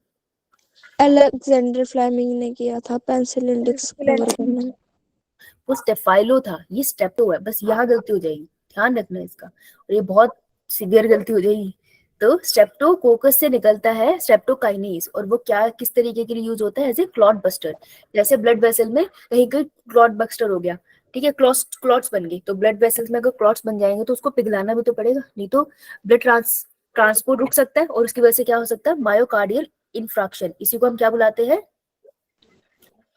अलेक्जेंडर फ्लेमिंग ने किया था पेंसिलिन डिस्कवर करना। वो स्टेफाइलो था, ये स्टेप्टो है, बस यहाँ गलती हो जाएगी, ध्यान रखना इसका, और ये बहुत सीवियर गलती हो जाएगी। तो स्ट्रेप्टोकोकस से निकलता है स्ट्रेप्टोकाइनेज, और वो क्या किस तरीके के लिए यूज होता है, एज ए क्लॉट बस्टर। जैसे ब्लड वेसल में कहीं कहीं क्लॉट बस्टर हो गया, ठीक है, क्लॉट्स बन गई, तो ब्लड वेसल्स में अगर क्लॉट्स बन जाएंगे तो उसको पिघलाना भी तो पड़ेगा, नहीं तो ब्लड ट्रांसपोर्ट रुक सकता है, और उसकी वजह से क्या हो सकता है, मायोकार्डियल इंफ्रैक्शन। इसी को हम क्या बुलाते हैं,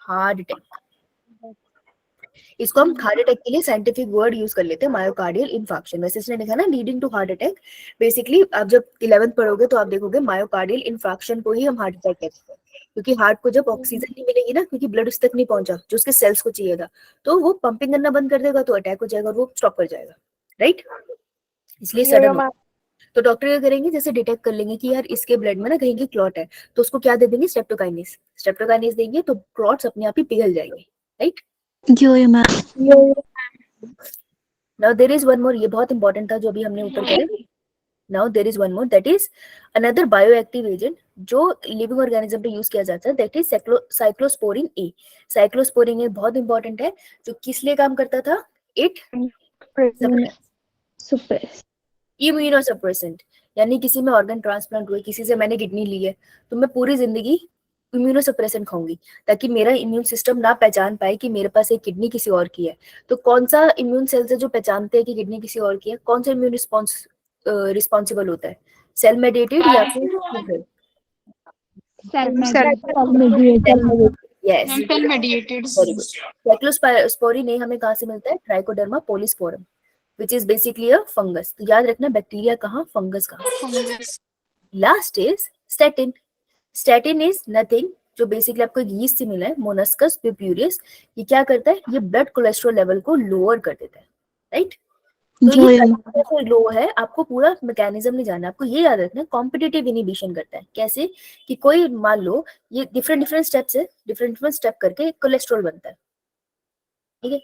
हार्ट अटैक। इसको हम हार्ट अटैक के लिए साइंटिफिक वर्ड यूज कर लेते हैं, मायोकार्डियल इंफार्क्शन। वैसे इसने लिखा ना leading to heart attack, basically आप जब 11th पढ़ोगे तो आप देखोगे मायोकार्डियल इंफार्क्शन को ही हम हार्ट अटैक कहते हैं, क्योंकि हार्ट को जब ऑक्सीजन नहीं मिलेगी ना, क्योंकि ब्लड उस तक नहीं पहुंचा जो उसके सेल्स को चाहिए था, तो वो पंपिंग करना बंद कर देगा, तो अटैक हो जाएगा और वो स्टॉप कर जाएगा, राइट। इसलिए सडन, तो डॉक्टर क्या करेंगे, जैसे डिटेक्ट कर लेंगे कि यार इसके ब्लड में ना कहीं की क्लॉट है, तो उसको क्या दे देंगे, स्ट्रेप्टोकाइनेज, स्ट्रेप्टोकाइनेज देंगे तो क्लॉट्स अपने आप ही पिघल जाएंगे, right. Now there is one more, ये बहुत इंपॉर्टेंट था जो अभी हमने ऊपर करे। Now there is one more, that is another bioactive agent जो लिविंग ऑर्गेनिज्म पे यूज किया जाता है, that is cyclosporin A. Cyclosporin A बहुत इंपॉर्टेंट है, जो किस लिए काम करता था, इट suppress इम्यूनोसप्रेसेंट, यानी किसी में ऑर्गन ट्रांसप्लांट हुए, किसी से मैंने किडनी ली है, तो मैं पूरी जिंदगी इम्यूनोसप्रेसेंट खाऊंगी ताकि मेरा इम्यून सिस्टम ना पहचान पाए कि मेरे पास एक किडनी किसी और की है। तो कौन सा इम्यून सेल्स है जो पहचानते हैं कि किडनी किसी और की है, कौन सा इम्यून रिस्पॉन्सिबल होता है, सेल मेडिएटेड या फिर yes, cell mediated, very good. Cyclosporin A हमें कहाँ से मिलता है, trichoderma polysporum, which is basically a fungus। तो याद रखना बैक्टीरिया कहाँ, फंगस कहाँ। Last is statin. Statin is nothing, जो बेसिकली आपको यीस्ट से मिला है, मोनस्कस पिप्यूरियस। ये क्या करता है, ये ब्लड कोलेस्ट्रॉल लेवल को लोअर कर देता है, राइट। तो ये कैसे लो है, आपको पूरा मैकेनिज्म नहीं जाना, आपको ये याद रखना है, कॉम्पिटिटिव इनिबिशन करता है। कैसे कि कोई मान लो ये डिफरेंट स्टेप्स है, डिफरेंट स्टेप करके कोलेस्ट्रॉल बनता है, ठीक है।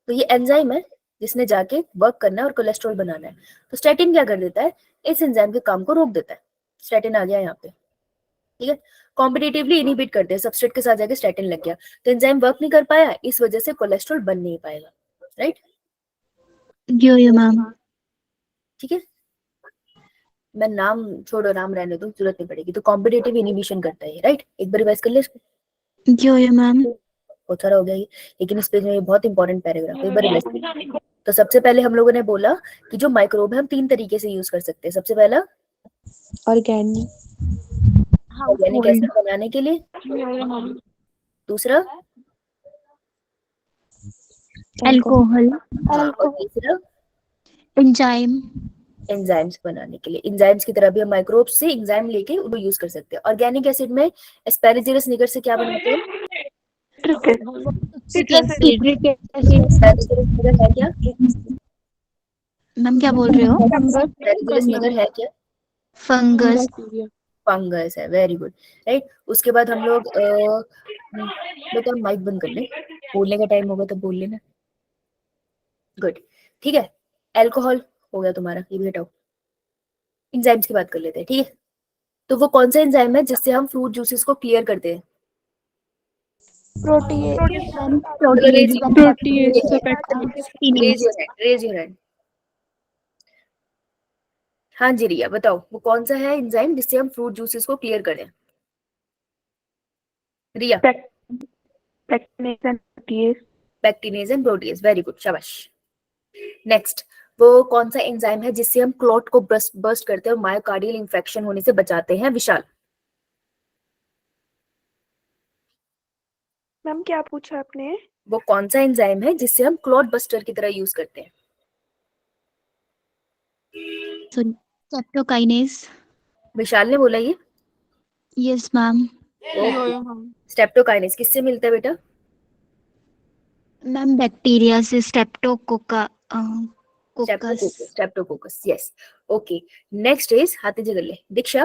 तो ये एंजाइम है जिसने जाके वर्क करना है और कोलेस्ट्रॉल बनाना है। तो स्टैटिन क्या कर देता है, इस एंजाइम के काम को रोक देता है, स्टैटिन आ गया यहाँ पे, ठीक है। कॉम्पिटिटिवली इनहिबिट करते हैं, सबस्ट्रेट के साथ जाके स्टैटिन लग गया, तो एंजाइम वर्क नहीं कर पाया, इस वजह से कोलेस्ट्रॉल बन नहीं पाएगा, राइट। यो मैम। ठीक है, मैं नाम छोड़ो, नाम रहने दो, जरूरत नहीं पड़ेगी। तो कॉम्पिटिटिव इनहिबिशन करता है, राइट। एक बार रिवाइज कर ले इसको, यो मैम। बहुत सारा हो गया ये, लेकिन इस पेज में ये बहुत इंपॉर्टेंट पैराग्राफ है, एक बार रिवाइज कर। तो सबसे पहले हम लोगों ने बोला कि जो माइक्रोब है हम 3 तरीके से यूज कर सकते हैं। सबसे पहला ऑर्गेनिक, ऑर्गेनिक एसिड बनाने के लिए, दूसरा अल्कोहल। और तीसरा एंजाइम। एंजाइम्स बनाने के लिए। एंजाइम्स की तरह भी हम माइक्रोब से एंजाइम लेके उनको यूज कर सकते हैं। ऑर्गेनिक एसिड में एस्पेरेजिलस निगर से क्या बनाते हैं? Citric acid. एस्पेरेजिलस निगर है क्या? मैम क्या बोल रहे हो? एस्पेरेजिलस निगर है क्या? फंगस। फंगस है, वेरी गुड, राइट। उसके बाद हम लोग बेटा माइक बंद कर ले, बोलने का टाइम होगा तब बोल लेना। गुड, ठीक है। अल्कोहल हो गया तुम्हारा, ये भी हटाओ। एंजाइम्स की बात कर लेते हैं, ठीक है। तो वो कौन सा एंजाइम है जिससे हम फ्रूट जूसेस को क्लियर करते हैं? Raise your hand. हाँ जी रिया बताओ, वो कौन सा है एंजाइम जिससे हम फ्रूट जूसेस को क्लियर करें? Riya. Pectinase and protease, very good, शाबाश। नेक्स्ट, वो कौन सा एंजाइम है जिससे हम क्लॉट को बर्स्ट करते हैं और मायोकार्डियल इंफेक्शन होने से बचाते हैं? विशाल। मैम क्या पूछा आपने? वो कौन सा एंजाइम है जिससे हम क्लॉट बस्टर की तरह यूज करते हैं? स्ट्रेप्टोकाइनेज। विशाल ने बोला ये। Yes ma'am. स्ट्रेप्टोकाइनेज किससे मिलता है बेटा? मैम बैक्टीरिया से, streptococci streptococcus, yes, okay. Next is हाथी जगले। दीक्षा,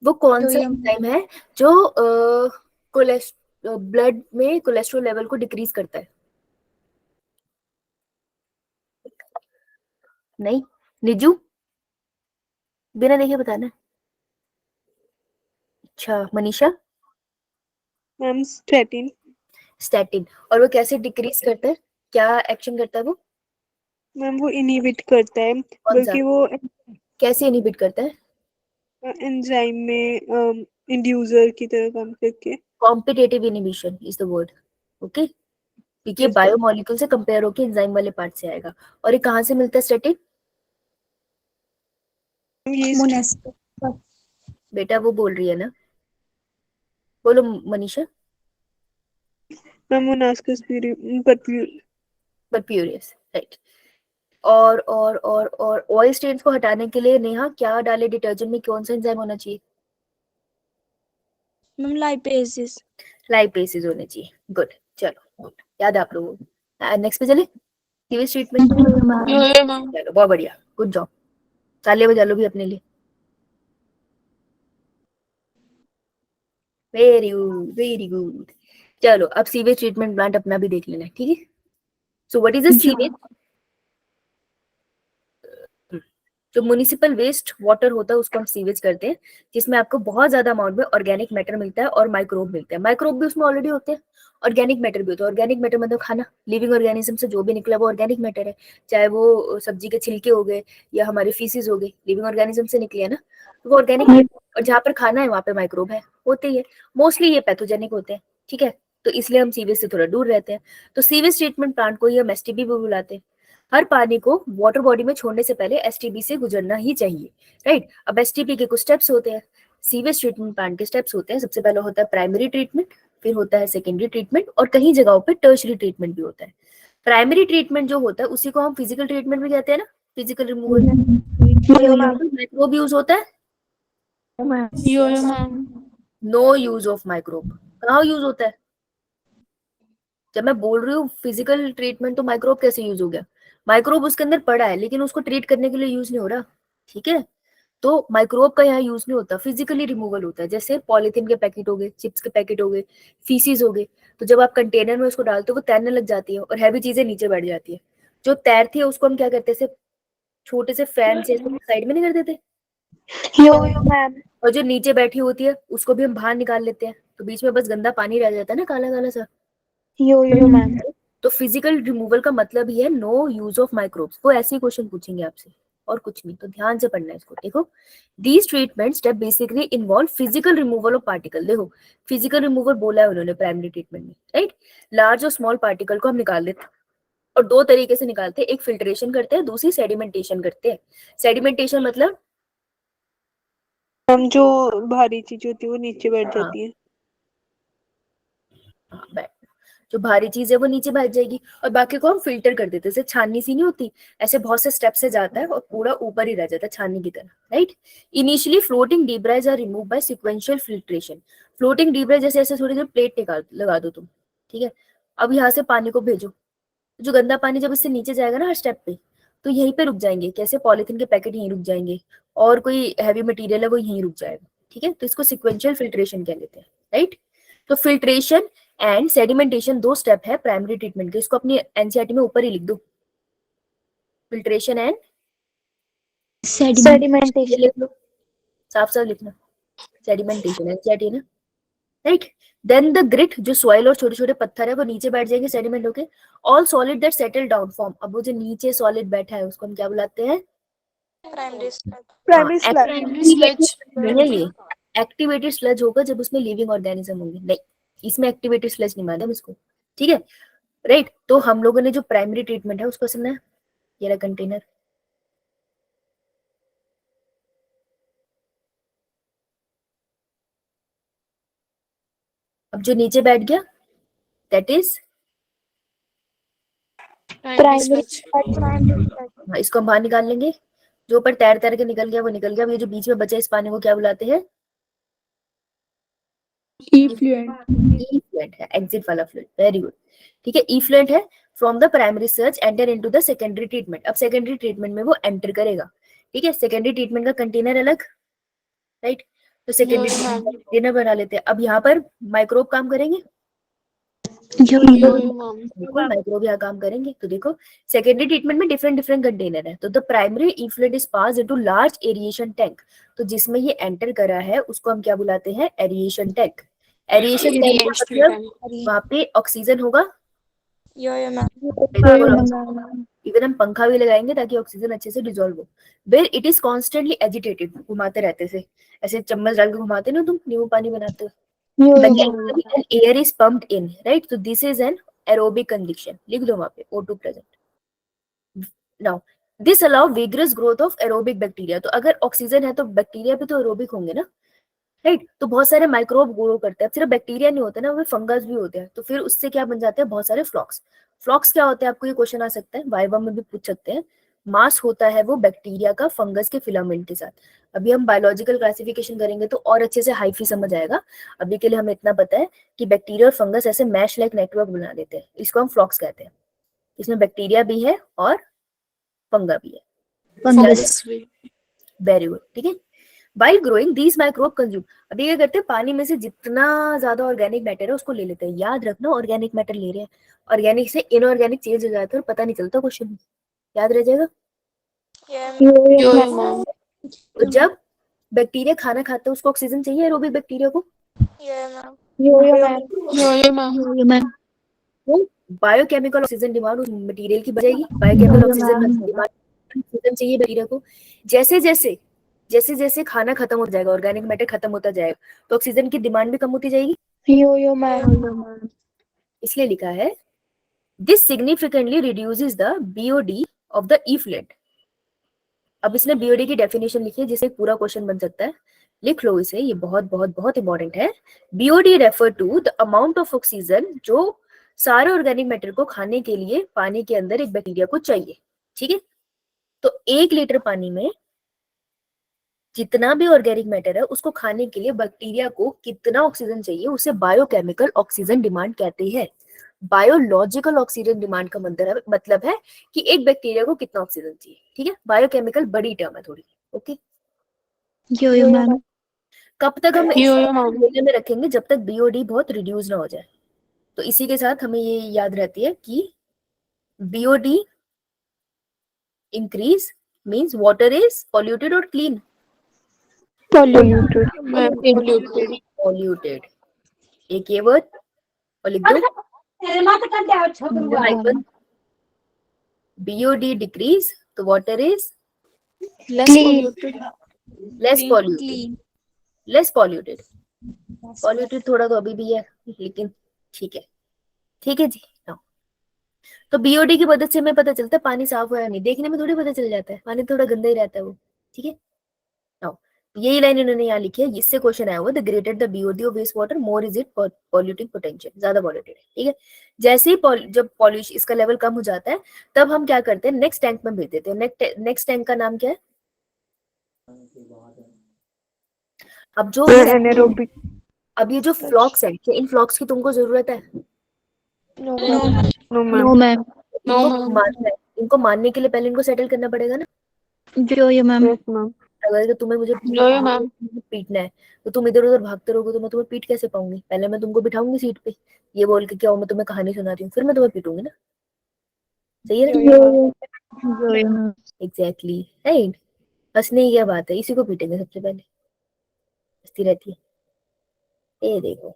वो कौन सा एंजाइम है जो ब्लड में कोलेस्ट्रॉल लेवल को डिक्रीज करता है? नहीं, निजू बिना देखे बताना। अच्छा, मनीषा। Ma'am statin. स्टैटिन, और वो कैसे डिक्रीज करता है, क्या एक्शन करता है वो? मैम वो इनहिबिट करता है, कौन सा? बल्कि वो कैसे इनहिबिट करता है? एंजाइम में इंड्यूसर की तरह काम करके। Competitive inhibition is the word, okay. क्योंकि Yes, बायोमोलिक्यूल से कंपेयर होकर एंजाइम वाले पार्ट से आएगा। और ये कहाँ से मिलता है स्टैटिन? ये बेटा वो बोल रही है ना, बोलो Manisha. Ma'am Monascus purpureus, right. और ऑयल स्टेन्स को हटाने के लिए नेहा क्या डाले डिटर्जेंट में, कौन सा एंजाइम होना चाहिए? Ma'am lipases. लाइपेसेस होने चाहिए, गुड, चलो good. याद है आप लोगों को। नेक्स्ट पे चले, सीवेज ट्रीटमेंट। चलो बहुत बढ़िया, गुड जॉब, तालियां बजा लो भी अपने लिए। Very good, very good. चलो अब सीवेज ट्रीटमेंट प्लांट अपना भी देख लेना, ठीक है। So what is a sewage? जो म्युनिसिपल वेस्ट वाटर होता है उसको हम सीवेज करते हैं, जिसमें आपको बहुत ज्यादा अमाउंट में ऑर्गेनिक मैटर मिलता है और माइक्रोब मिलते हैं। माइक्रोब भी उसमें ऑलरेडी होते हैं, ऑर्गेनिक मैटर भी होता है। ऑर्गेनिक मैटर मतलब खाना, लिविंग ऑर्गेनिज्म से जो भी निकला वो ऑर्गेनिक मैटर है। चाहे वो सब्जी के छिलके हो गए या हमारे फीसिस हो गए, लिविंग ऑर्गेनिज्म से निकले है ना, तो वो ऑर्गेनिक। और जहाँ पर खाना है वहाँ पे माइक्रोब है, होते ही है। मोस्टली ये पैथोजेनिक होते हैं, ठीक है। तो इसलिए हम सीवेज से थोड़ा दूर रहते हैं। तो सीवेज ट्रीटमेंट प्लांट को ही हम एसटीपी भी बुलाते हैं। हर पानी को वाटर बॉडी में छोड़ने से पहले एसटीपी से गुजरना ही चाहिए, राइट। अब एसटीपी के कुछ स्टेप्स होते हैं, सीवेज ट्रीटमेंट प्लांट के स्टेप्स होते हैं। सबसे पहले होता है प्राइमरी ट्रीटमेंट, फिर होता है सेकेंडरी ट्रीटमेंट, और कहीं जगहों पे टर्शरी ट्रीटमेंट भी होता है। प्राइमरी ट्रीटमेंट जो होता है उसी को हम फिजिकल ट्रीटमेंट भी कहते हैं ना, फिजिकल रिमूवल। माइक्रोब यूज होता है, नो यूज ऑफ माइक्रोब। कहाँ यूज होता है? जब मैं बोल रही हूँ फिजिकल ट्रीटमेंट, तो माइक्रोब कैसे यूज हो गया? माइक्रोब उसके अंदर पड़ा है लेकिन उसको ट्रीट करने के लिए यूज नहीं हो रहा, ठीक है। तो माइक्रोब का यहाँ यूज नहीं होता, फिजिकली रिमूवल होता है। जैसे पॉलिथीन के पैकेट हो गए, चिप्स के पैकेट हो गए, फीसिस हो गए, तो जब आप कंटेनर में उसको डालते हो वो तैरने लग जाती है और हैवी चीजें नीचे बैठ जाती है। जो तैरती है उसको हम क्या करते हैं, छोटे से फैन से साइड में नहीं कर देते, Yo मैम। और जो नीचे बैठी होती है उसको भी हम बाहर निकाल लेते हैं, तो बीच में बस गंदा पानी रह जाता है ना, काला काला सा। यो मैम। तो फिजिकल रिमूवल का मतलब ही है नो यूज ऑफ माइक्रोब्स। वो ऐसे ही क्वेश्चन पूछेंगे आपसे और कुछ नहीं, तो ध्यान से पढ़ना है इसको। देखो, these treatment step basically involve physical removal of particle. देखो, फिजिकल रिमूवल बोला है उन्होंने प्राइमरी ट्रीटमेंट में, राइट। लार्ज और स्मॉल पार्टिकल को हम निकाल देते हैं, और दो तरीके से निकालते हैं, एक फिल्ट्रेशन करते हैं, दूसरी सेडिमेंटेशन करते हैं। सेडिमेंटेशन मतलब हम जो भारी चीज होती है वो नीचे बैठ हाँ, जाती है। जो भारी चीज है वो नीचे बैठ जाएगी, और बाकी को हम फिल्टर कर देते हैं। जैसे छाननी सी नहीं होती, ऐसे बहुत से स्टेप से जाता है और पूरा ऊपर ही रह जाता है छाननी की तरह, right. Initially floating debris are remove by sequential filtration. Floating debris जैसे ऐसे थोड़ी देर प्लेट निकाल लगा दो तुम, ठीक है। अब यहाँ से पानी को भेजो, जो गंदा पानी जब इससे नीचे जाएगा ना हर स्टेप पे, तो यहीं पे रुक जाएंगे। कैसे? पॉलिथीन के पैकेट यहीं रुक जाएंगे, और कोई हैवी मटेरियल है वो यहीं रुक जाएगा, ठीक है। तो इसको सिक्वेंशियल फिल्ट्रेशन कह लेते हैं, राइट। तो फिल्ट्रेशन एंड सेडिमेंटेशन दो स्टेप है प्राइमरी ट्रीटमेंट के, इसको अपनी एनसीईआरटी में ऊपर ही लिख दो, फिल्ट्रेशन एंड सेडिमेंटेशन। लिख लो, साफ साफ लिखना, सेडिमेंटेशन एनसीईआरटी है ना, राइट। देन द ग्रिट, जो सॉइल और छोटे छोटे पत्थर है वो नीचे बैठ जाएंगे सेडिमेंट होके। All solid that settle down form, अब वो जो नीचे सॉलिड बैठा है उसको हम क्या बुलाते हैं? प्राइमरी हाँ, स्लैब। Primary sludge. नहीं है ये, एक्टिवेटेड स्लज होगा जब उसमें लिविंग ऑर्गेनिज्म होंगे। नहीं, इसमें एक्टिवेटेड स्लज नहीं मानते हम इसको, ठीक है, राइट। तो हम लोगों ने जो प्राइमरी ट्रीटमेंट है उसको समझना है। ये रहा कंटेनर, अब जो नीचे बैठ गया दैट इज, प्राइमरी स्लज। इसको हम बाहर निकाल लेंगे। जो ऊपर तैर तैर के निकल गया वो निकल गया। अब ये जो बीच में बचा इस पानी को क्या बुलाते हैं? इफ्लुएंट है, एग्जिट वाला फ्लूइड, वेरी गुड, ठीक है। इफ्लुएंट है from the primary search enter into the secondary treatment. अब सेकेंडरी ट्रीटमेंट में वो एंटर करेगा, ठीक है। सेकेंडरी ट्रीटमेंट का कंटेनर अलग, राइट। तो सेकेंडरी कंटेनर बना लेते हैं। अब यहाँ पर माइक्रोब काम करेंगे, माइक्रोब यहाँ काम करेंगे। तो देखो, सेकेंडरी ट्रीटमेंट में डिफरेंट डिफरेंट कंटेनर है। तो the primary effluent is pass into large aeration tank, तो जिसमें ये एंटर करा है उसको हम क्या बुलाते हैं? Aeration tank. एरिएशन टैंक का मतलब वहां पे ऑक्सीजन होगा, इवन हम पंखा भी लगाएंगे ताकि ऑक्सीजन अच्छे से डिसॉल्व हो। Where it is constantly agitated, घुमाते रहते से, ऐसे चम्मच डाल के घुमाते ना तुम, नींबू पानी बनाते हो। Air is pumped in, right. तो this is an aerobic condition, लिख दो वहां पे O2 present. Now this allow vigorous growth of aerobic bacteria. तो अगर ऑक्सीजन है तो बैक्टीरिया भी तो एरोबिक होंगे ना, राइट। तो बहुत सारे माइक्रोब ग्रो करते हैं, सिर्फ बैक्टीरिया नहीं होते ना, वो फंगस भी होते हैं। तो फिर उससे क्या बन जाते हैं? बहुत सारे फ्लॉक्स। फ्लॉक्स क्या होते हैं? आपको ये क्वेश्चन आ सकता है, वाइवा में भी पूछ सकते हैं। मास होता है वो बैक्टीरिया का फंगस के फिलामेंट के साथ। अभी हम बायोलॉजिकल क्लासिफिकेशन करेंगे तो और अच्छे से हाइफी समझ आएगा। अभी के लिए हमें इतना पता है कि बैक्टीरिया और फंगस ऐसे मैश लाइक नेटवर्क बना देते हैं, इसको हम फ्लॉक्स कहते हैं। इसमें बैक्टीरिया भी है और फंगा भी है, वेरी गुड, ठीक है। While growing these microbe consume, अभी क्या करते हैं? पानी में से जितना ज्यादा ऑर्गेनिक मैटर है उसको ले लेते हैं। याद रखना, ऑर्गेनिक मैटर ले रहे हैं, ऑर्गेनिक से इनऑर्गेनिक चेंज हो जाता है और पता नहीं चलता, क्वेश्चन याद रह जाएगा। तो जब बैक्टीरिया खाना खाता है उसको ऑक्सीजन चाहिए, एरोबिक बैक्टीरिया को। बायोकेमिकल ऑक्सीजन डिमांड उस मटेरियल की बढ़ेगी, बायोकेमिकल ऑक्सीजन डिमांड, ऑक्सीजन चाहिए बैक्टीरिया को। जैसे जैसे जैसे जैसे खाना खत्म हो जाएगा, ऑर्गेनिक मैटर खत्म होता जाएगा, तो ऑक्सीजन की डिमांड भी कम होती जाएगी। इसलिए लिखा है this significantly reduces the BOD of the effluent. अब इसने बीओडी की डेफिनेशन लिखी है जिससे पूरा क्वेश्चन बन सकता है, लिख लो इसे, ये बहुत बहुत बहुत इंपॉर्टेंट है। BOD refer to the amount of oxygen जो सारे ऑर्गेनिक मैटर को खाने के लिए पानी के अंदर एक बैक्टीरिया को चाहिए, ठीक है। तो 1 लीटर पानी में जितना भी ऑर्गेनिक मैटर है उसको खाने के लिए बैक्टीरिया को कितना ऑक्सीजन चाहिए, उसे बायोकेमिकल ऑक्सीजन डिमांड कहते हैं। बायोलॉजिकल ऑक्सीजन डिमांड का मतलब है कि एक बैक्टीरिया को कितना ऑक्सीजन चाहिए, ठीक है। बायोकेमिकल बड़ी टर्म है थोड़ी, ओके। कब तक हम इस में रखेंगे? जब तक बीओडी बहुत रिड्यूस ना हो जाए। तो इसी के साथ हमें ये याद रहती है कि BOD increase means water is polluted और क्लीन, polluted, पॉल्यूटेड, एक ये वर्ड और लिख दो हाइपन BOD डिक्रीज, तो water is Less polluted. Less polluted, less polluted, polluted थोड़ा तो अभी भी है लेकिन ठीक है जी। हाँ, तो BOD की मदद से हमें पता चलता है पानी साफ हुआ या नहीं, देखने में थोड़ी पता चल जाता है, पानी थोड़ा गंदा ही रहता है वो, ठीक है। नाउ यही लाइन इन्होंने यहाँ लिखी है, इससे क्वेश्चन आया हुआ, the greater the BOD of waste water more is it polluting potential, ज्यादा पॉल्यूटेड है, ठीक है। जैसे ही जब पॉल्यूशन इसका लेवल कम हो जाता है तब हम क्या करते हैं, नेक्स्ट टैंक में भेज देते हैं। नेक्स्ट टैंक का नाम क्या है? अब जो anaerobic, अब ये जो फ्लॉक्स है, क्या इन फ्लॉक्स की तुमको जरूरत है? no no ma'am, ma'am. No, इनको ma'am. मारना है, इनको मारने के लिए पहले इनको सेटल करना पड़ेगा ना। जो ये मैम। yes ma'am, अगर तुम्हें मुझे जो ये मैम। पीटना है तो तुम इधर उधर भागते रहोगे तो मैं तुम्हें पीट कैसे पाऊंगी? पहले मैं तुमको बिठाऊंगी सीट पे, ये बोल के क्या मैं तुम्हें कहानी सुना रही हूँ, फिर मैं तुम्हें पीटूंगी ना, सही है ना? जो ये मैम। Exactly right. हंसने की क्या बात है, इसी को पीटेंगे सबसे पहले, हंसती रहती है, ये देखो।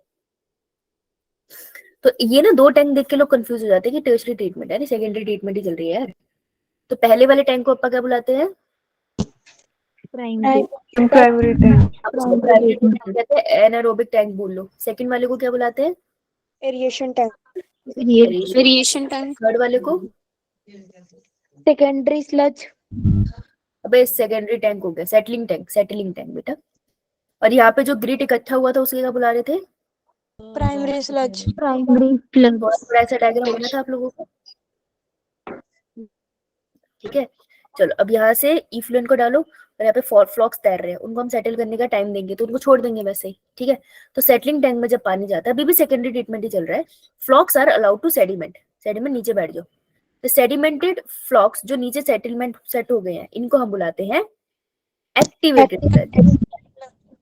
तो ये ना दो टैंक देख के लोग कंफ्यूज हो जाते हैं कि टर्शरी ट्रीटमेंट है, सेकेंडरी ट्रीटमेंट ही चल रही है यार। तो पहले वाले टैंक को अपा क्या बुलाते हैं? प्राइमरी। primary tank, अब उसको प्राइमरी टैंक कहते हैं, एनारोबिक टैंक बोल लो। सेकंड वाले को क्या बुलाते हैं? aeration tank, Variation tank. Third वाले को? Secondary sludge. अबे सेकेंडरी टैंक हो गया, सेटलिंग टैंक, सेटलिंग टैंक बेटा। और यहाँ पे जो ग्रिट इकट्ठा हुआ था उसके क्या बुला रहे थे? Primary sludge. Primary sludge. थोड़ा ऐसा डायग्राम बना था आप लोगों को, ठीक है। चलो अब यहाँ से इफ्लुएंट को डालो और यहाँ पे फ्लॉक्स तैर रहे हैं, उनको हम सेटल करने का टाइम देंगे तो उनको छोड़ देंगे वैसे ही, ठीक है। तो सेटलिंग टैंक में जब पानी जाता है, अभी भी सेकेंडरी ट्रीटमेंट ही चल रहा है, flocs are allowed to sediment, sediment नीचे बैठ जाओ। तो सेडिमेंटेड फ्लॉक्स जो नीचे सेटलमेंट सेट हो गए हैं, इनको हम बुलाते हैं एक्टिवेटेड स्लज।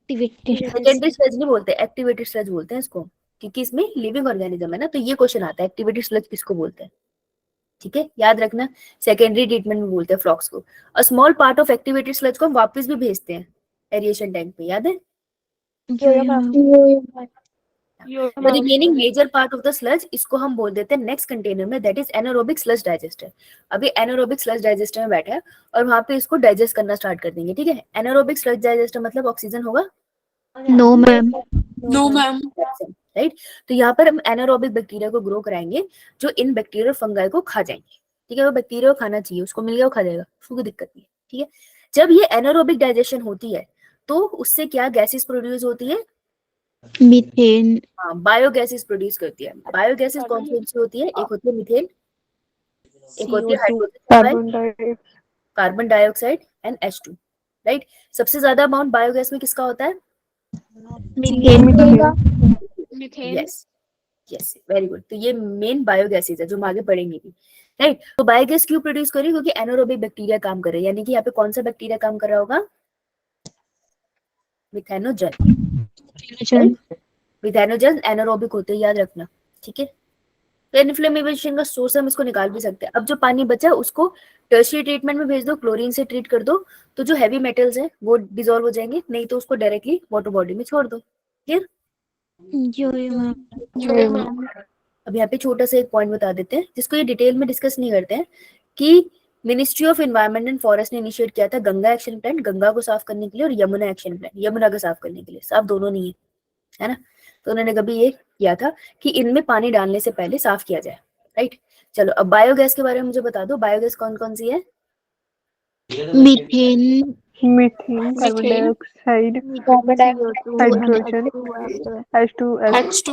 सेकेंडरी स्लज नहीं बोलते, एक्टिवेटेड स्लज बोलते हैं इसको, क्योंकि इसमें लिविंग ऑर्गेनिज्म है ना। तो ये क्वेश्चन आता है एक्टिवेटेड स्लज किसको बोलते हैं, ठीक है, याद रखना। सेकेंडरी ट्रीटमेंट में बोलते हैं फ्लॉक्स को। A small part of activated sludge को हम वापस भी भेजते हैं एरिएशन टैंक पे, याद है। The remaining major part of the sludge, इसको हम बोल देते हैं नेक्स्ट कंटेनर में, that is anaerobic sludge digester. अभी एनारोबिक स्लज डाइजेस्टर में बैठा है और वहां पे इसको डाइजेस्ट करना स्टार्ट कर देंगे, ठीक है। एनारोबिक स्लज डाइजेस्टर मतलब ऑक्सीजन होगा? No ma'am. No, ma'am. Right. तो यहाँ पर हम एनारोबिक बैक्टीरिया को ग्रो कराएंगे जो इन बैक्टीरियल फंगाई को खा जाएंगे, ठीक है। वो बैक्टीरिया को खाना चाहिए, उसको मिल गया वो खा जाएगा, उसको कोई दिक्कत नहीं है, ठीक है। जब ये एनारोबिक डाइजेशन होती है तो उससे क्या गैसेस प्रोड्यूस होती है? मीथेन। हाँ, बायोगैसेस प्रोड्यूस करती है। बायोगैसेस कौन कौन सी होती है? एक होती है मीथेन, एक होती है hydrogen, carbon dioxide and H2, right. सबसे ज्यादा अमाउंट बायोगैस में किसका होता है? Methane. Yes yes, very good. तो ये मेन बायोगैसेस है जो हम आगे पढ़ेंगे भी, राइट। तो बायोगैस क्यों प्रोड्यूस करी? क्योंकि एनारोबिक बैक्टीरिया काम कर रहे हैं, यानी कि यहाँ पे कौन सा बैक्टीरिया काम कर रहा होगा? मिथेनोजन, मिथेनोजन एनारोबिक होते हैं, याद रखना, ठीक है। तो इन्फ्लेमेशन का सोर्स हम इसको निकाल भी सकते हैं। अब जो पानी बचा उसको टर्शियरी ट्रीटमेंट में भेज दो, क्लोरीन से ट्रीट कर दो, तो जो हैवी मेटल्स हैं वो डिसॉल्व हो जाएंगे, नहीं तो उसको डायरेक्टली वाटर बॉडी में छोड़ दो, क्लियर। जो ये मैम। जो ये मैम। अब यहाँ पे छोटा सा एक पॉइंट बता देते हैं जिसको ये डिटेल में डिस्कस नहीं करते हैं, कि ministry of environment and forest ने इनिशिएट किया था गंगा एक्शन प्लान, गंगा को साफ करने के लिए, और यमुना एक्शन प्लान, यमुना को साफ करने के लिए। साफ दोनों नहीं है ना। तो उन्होंने कभी ये किया था कि इनमें पानी डालने से पहले साफ किया जाए, राइट। चलो अब बायोगैस के बारे में मुझे बता दो, बायोगैस कौन कौन सी है? Methane. methane, carbon dioxide, hydrogen, H2S, H2.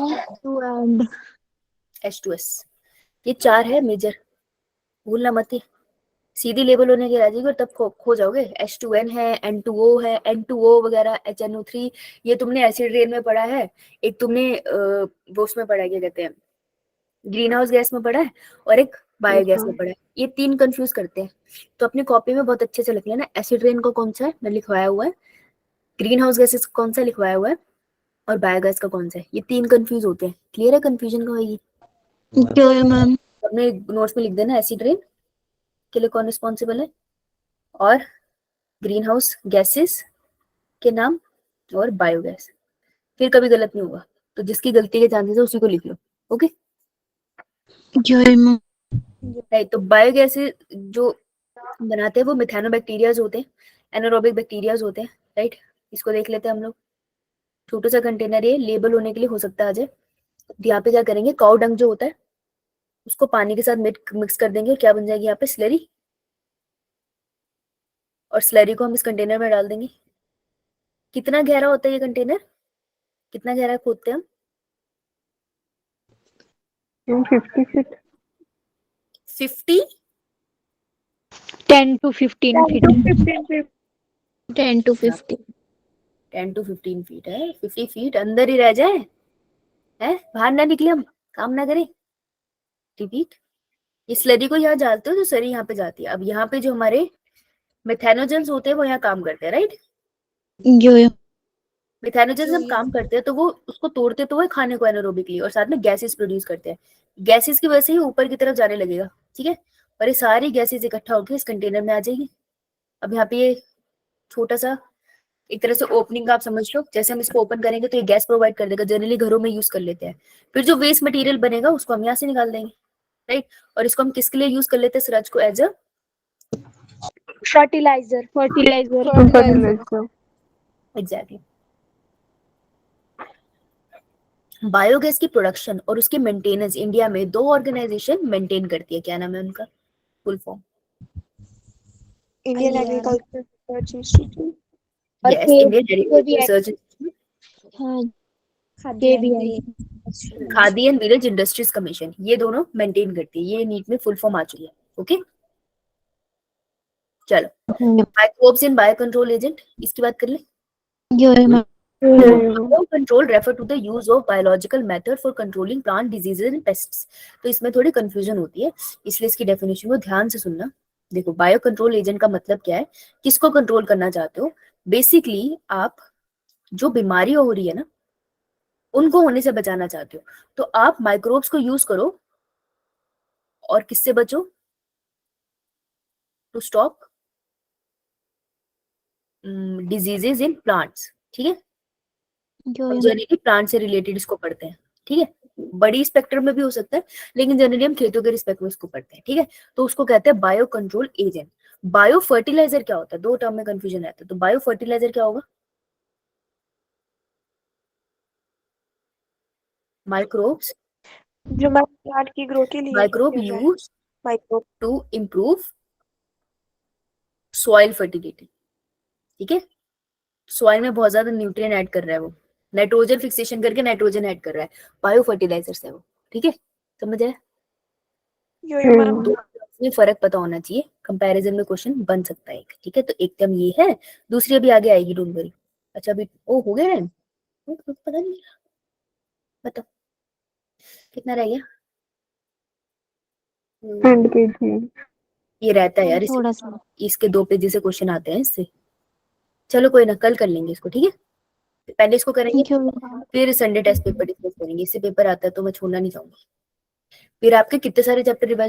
H2S, ये चार है मेजर, भूलना मत ही। सीधी लेबल होने के राजी को तब खो जाओगे। H2N है, N2O है, N2O वगैरह, HNO3, ये तुमने एसिड रेन में पढ़ा है। एक तुमने वो उसमें पढ़ा है, क्या कहते हैं, ग्रीन हाउस गैस में पढ़ा है, और एक बायोगैस में पढ़ा है। ये तीन कंफ्यूज करते हैं, तो अपनी कॉपी में बहुत अच्छे से लिख लेना। एसिड रेन को कौन सा है मैं लिखवाया हुआ है, ग्रीन हाउस गैसेस कौन सा लिखवाया हुआ है, और बायोगैस का कौन सा है। ये तीन कंफ्यूज होते हैं, क्लियर है? कंफ्यूजन का होगी जो ये मैम। अपने नोट्स में लिख देना, एसिड रेन के लिए कौन रिस्पॉन्सिबल है, और ग्रीन हाउस गैसेस के नाम और बायोगैस। फिर कभी गलत नहीं होगा, तो जिसकी गलती के चांसेस है उसी को लिख लो। Okay right. तो बायोगैस जो बनाते हैं वो मिथेनोबैक्टीरियाज होते हैं, एनारोबिक बैक्टीरियाज होते हैं, राइट। इसको देख लेते हैं हम लोग। छोटा सा कंटेनर ये लेबल होने के लिए हो सकता है आज। तो यहाँ पे क्या करेंगे, काउ डंग जो होता है उसको पानी के साथ मिक्स कर देंगे और क्या बन जाएगी यहाँ पे, स्लरी। और स्लरी को हम इस कंटेनर में डाल देंगे। कितना गहरा होता है ये कंटेनर, कितना गहरा खोदते हैं हम? 50 feet. 50 10 to 15 feet. 10 to 15. 10 to 15 feet है। 50 फीट अंदर ही रह जाए, है बाहर ना निकले, हम काम ना करें। रिपीट, इस स्लरी को यहाँ डालते हो तो स्लरी यहाँ पे जाती है। अब यहाँ पे जो हमारे मिथेनोजेंस होते हैं वो यहाँ काम करते हैं, राइट। मिथेनोजेंस जब काम करते हैं तो वो उसको तोड़ते तो वो खाने को एनारोबिकली, और साथ में गैसेस प्रोड्यूस करते हैं। गैसेस की वजह से ही ऊपर की तरफ जाने लगेगा, ठीक है। और ये सारी गैसेस इकट्ठा होकर इस कंटेनर में आ जाएगी। अब यहाँ पे ये छोटा सा एक तरह से ओपनिंग का आप समझ लो, जैसे हम इसको ओपन करेंगे तो ये गैस प्रोवाइड कर देगा। जनरली घरों में यूज कर लेते हैं। फिर जो वेस्ट मटेरियल बनेगा उसको हम यहाँ से निकाल देंगे, राइट। और इसको हम किसके लिए यूज कर लेते हैं, सराज को as a Fertilizer. Exactly. Biogas की प्रोडक्शन और उसके मेंटेनेंस इंडिया में 2 ऑर्गेनाइजेशन मेंटेन करती है। क्या नाम है उनका full form? Indian agriculture research institute. Yes, Indian agriculture research institute, khadi and village industries commission, ये दोनों मेंटेन करती है। ये नीट में फुल फॉर्म आ चुकी है। ओके चलो, microbes in bio control agent, इसकी बात कर ले। Control refer to the use of biological method for controlling plant diseases and pests। तो इसमें थोड़ी कंफ्यूजन होती है, इसलिए इसकी डेफिनेशन को ध्यान से सुनना। देखो, बायो कंट्रोल एजेंट का मतलब क्या है, किसको कंट्रोल करना चाहते हो। बेसिकली आप जो बीमारी हो रही है ना उनको होने से बचाना चाहते हो, तो आप माइक्रोब्स को यूज करो। और किससे बचो, to stop diseases in plants, ठीक है। जनरली प्लांट से रिलेटेड इसको पढ़ते हैं, ठीक है। बड़ी स्पेक्ट्रम में भी हो सकता है, लेकिन जनरली हम खेतों के रिस्पेक्ट में इसको पढ़ते हैं, ठीक है। तो उसको कहते हैं bio control agent. Bio fertiliser क्या होता है, 2 टर्म में कंफ्यूजन रहता है। तो बायो फर्टिलाइजर क्या होगा, माइक्रोब्स, जो प्लांट की ग्रोथ के लिए microbe use microbe to improve soil fertility, ठीक है। सॉइल में बहुत ज्यादा न्यूट्रिएंट ऐड कर रहा है वो, नाइट्रोजन फिक्सेशन करके नाइट्रोजन ऐड कर रहा है, बायो फर्टिलाइजर्स है वो, ठीक है। समझ आया? में फर्क पता होना चाहिए, कंपैरिजन में क्वेश्चन बन सकता है, ठीक है। तो एक टर्म ये है, दूसरी अभी आगे आएगी, डोंट वरी। अच्छा अभी ओ हो गया, पता नहीं, बताओ कितना रह गया। ये रहता है यार, थोड़ा सा। इसके 2 पेज से क्वेश्चन आते हैं इससे। चलो कोई ना, कल कर लेंगे इसको, ठीक है। पहले इसको करेंगे, फिर संडे टेस्ट पेपर डिस्कस करेंगे। इससे पेपर आता है तो मैं छोड़ना नहीं चाहूंगी। फिर आपके कितने सारे चैप्टर रिवाइज